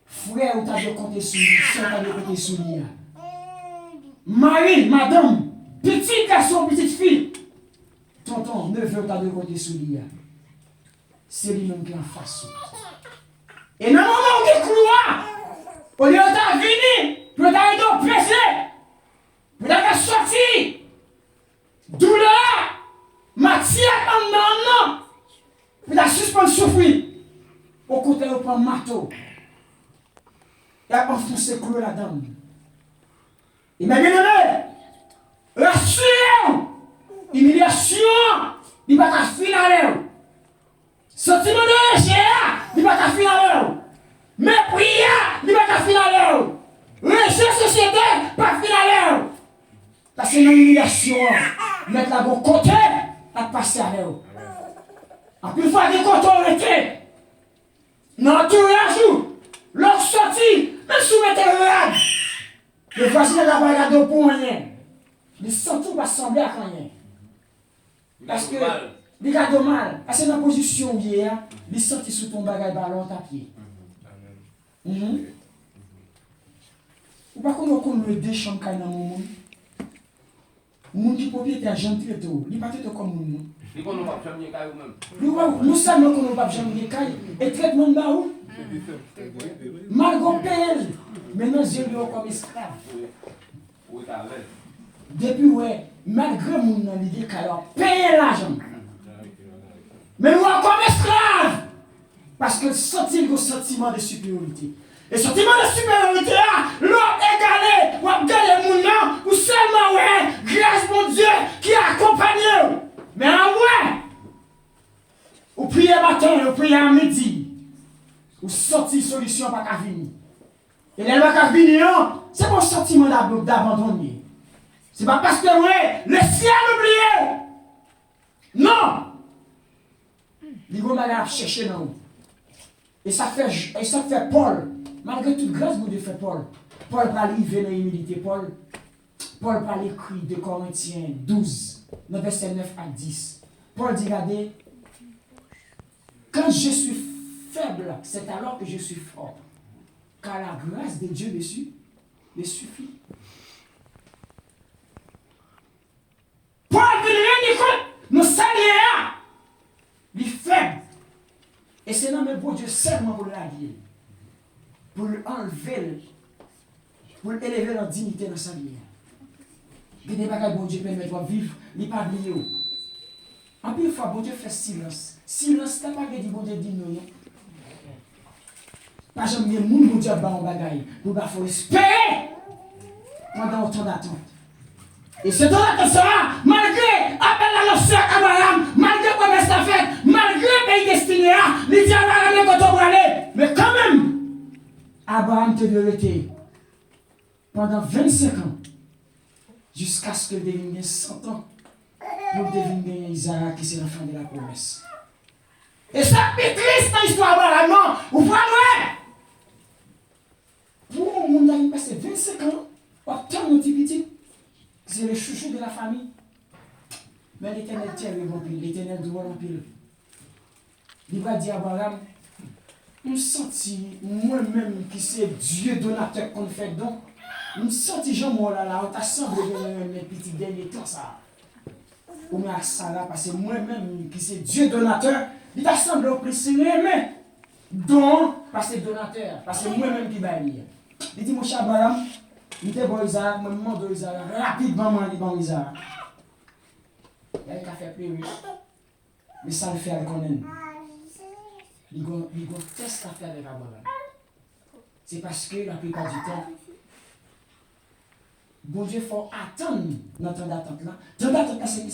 B: frère, ou t'as de compter sur lui, soeur, t'as de compter sur lui. Marie, madame, petit garçon, petite fille, tonton, neveu, t'as de compter sur lui. C'est lui-même qui est en face. Et dans le moment où il cloue, au lieu de venir, pour t'aider pressé, pour t'aider sorti, douleur, matière en non, pour t'aider suspendre souffrir, au côté où prend marteau, et à enfoncer clou là-dedans. Et bien aimé, rassurez-vous, humiliation, il va pas finir. Sentiment de rejet, il va pas finir. Mépris, il va pas finir. Rejet société, pas finir. Parce que c'est une humiliation. Mettre la bon côté, à passer à l'eau. En plus, il faut des côtés arrêtés. Non, tout réagit. L'autre sorti, même soumettre le rad. Le voici la bagarre pour rien. Le sentiment va sembler à rien. Parce que, il a de mal. Parce que dans la position où il est, il sentit sous ton bagage ballon à pied. Ou pas qu'on a le déchant dans mon monde. Moun qui propriétaire gentil tout, il pas tout comme nous.
C: Il qu'on va jamais caille même.
B: Nous savons qu'on va jamais caille et traitement ba où Margot Pelle. Maintenant je lui comme esclave.
C: Oui, t'as l'air.
B: Depuis ouais, malgré mon dans l'idée qu'elle a payé l'argent. Mais nous comme esclave parce que sentir le sentiment de supériorité. Et le sentiment de supériorité, l'homme égalé, ou gagné mon nom, ou seulement, ouais, grâce mon Dieu qui accompagne. Mais en ouais, ou prier matin, ou prier à midi, ou sortir solution par qu'à venir. Et les pas qu'à venir, c'est mon sentiment d'abandonner. C'est pas parce que, ouais, le ciel oublié. Non! Les gars m'ont cherché dans nous. Et ça fait Paul. Malgré toute grâce, vous devez faire Paul. Paul parle, il vient dans l'humilité. Paul parle écrit de Corinthiens 12, verset 9 à 10. Paul dit, regardez, quand je suis faible, c'est alors que je suis fort. Car la grâce de Dieu me suffit. Paul veut rien dire compte, nous saluons, il est faible. Et c'est non mais bon Dieu seulement pour l'allier. Pour l'enlever, pour l'élever en dignité dans sa vie. Il n'y a pas que bon Dieu permet de vivre, il n'est pas oublié. En plus, fois, bon Dieu fait silence. Silence, tu n'as pas dit bon Dieu dit non. Pas jamais le monde, bon Dieu, va en bagaille. Pour ne pas espérer pendant autant d'attente. Et ce temps que sera, malgré appel à nos soeurs Abraham, malgré promesse la fête, malgré le pays destiné, il dit à Abraham quand on va aller. Mais quand même, Abraham te devait rester pendant 25 ans, jusqu'à ce que devienne 100 ans, pour devenir Isaac qui c'est l'enfant de la promesse. Et ça plus triste dans l'histoire d'Abraham, non? Vous prenez? Pour le monde qui passe 25 ans, on obtient un petit. C'est le chouchou de la famille. Mais l'Éternel tient le pile, l'Éternel doit en pile. Il va dire à Abraham, je me sens moi-même qui c'est Dieu donateur qu'on fait donc. Je me sens Jean-Moi là, on t'a semblé mes petits derniers temps ça. Ou bien ça là, parce que moi-même qui c'est Dieu donateur, il t'a semblé au plus mais donc, parce que donateur, parce que moi-même qui baille. Il dit, mon cher Abraham, il était bon Isaac, moi je demande Isaac, rapidement il est bon Isaac. Il a fait plus, mais ça le fait à connaître. il y a un test à faire avec Abraham. C'est parce que la plupart du temps, bon Dieu, il faut attendre notre temps d'attente là. Temps d'attente là, c'est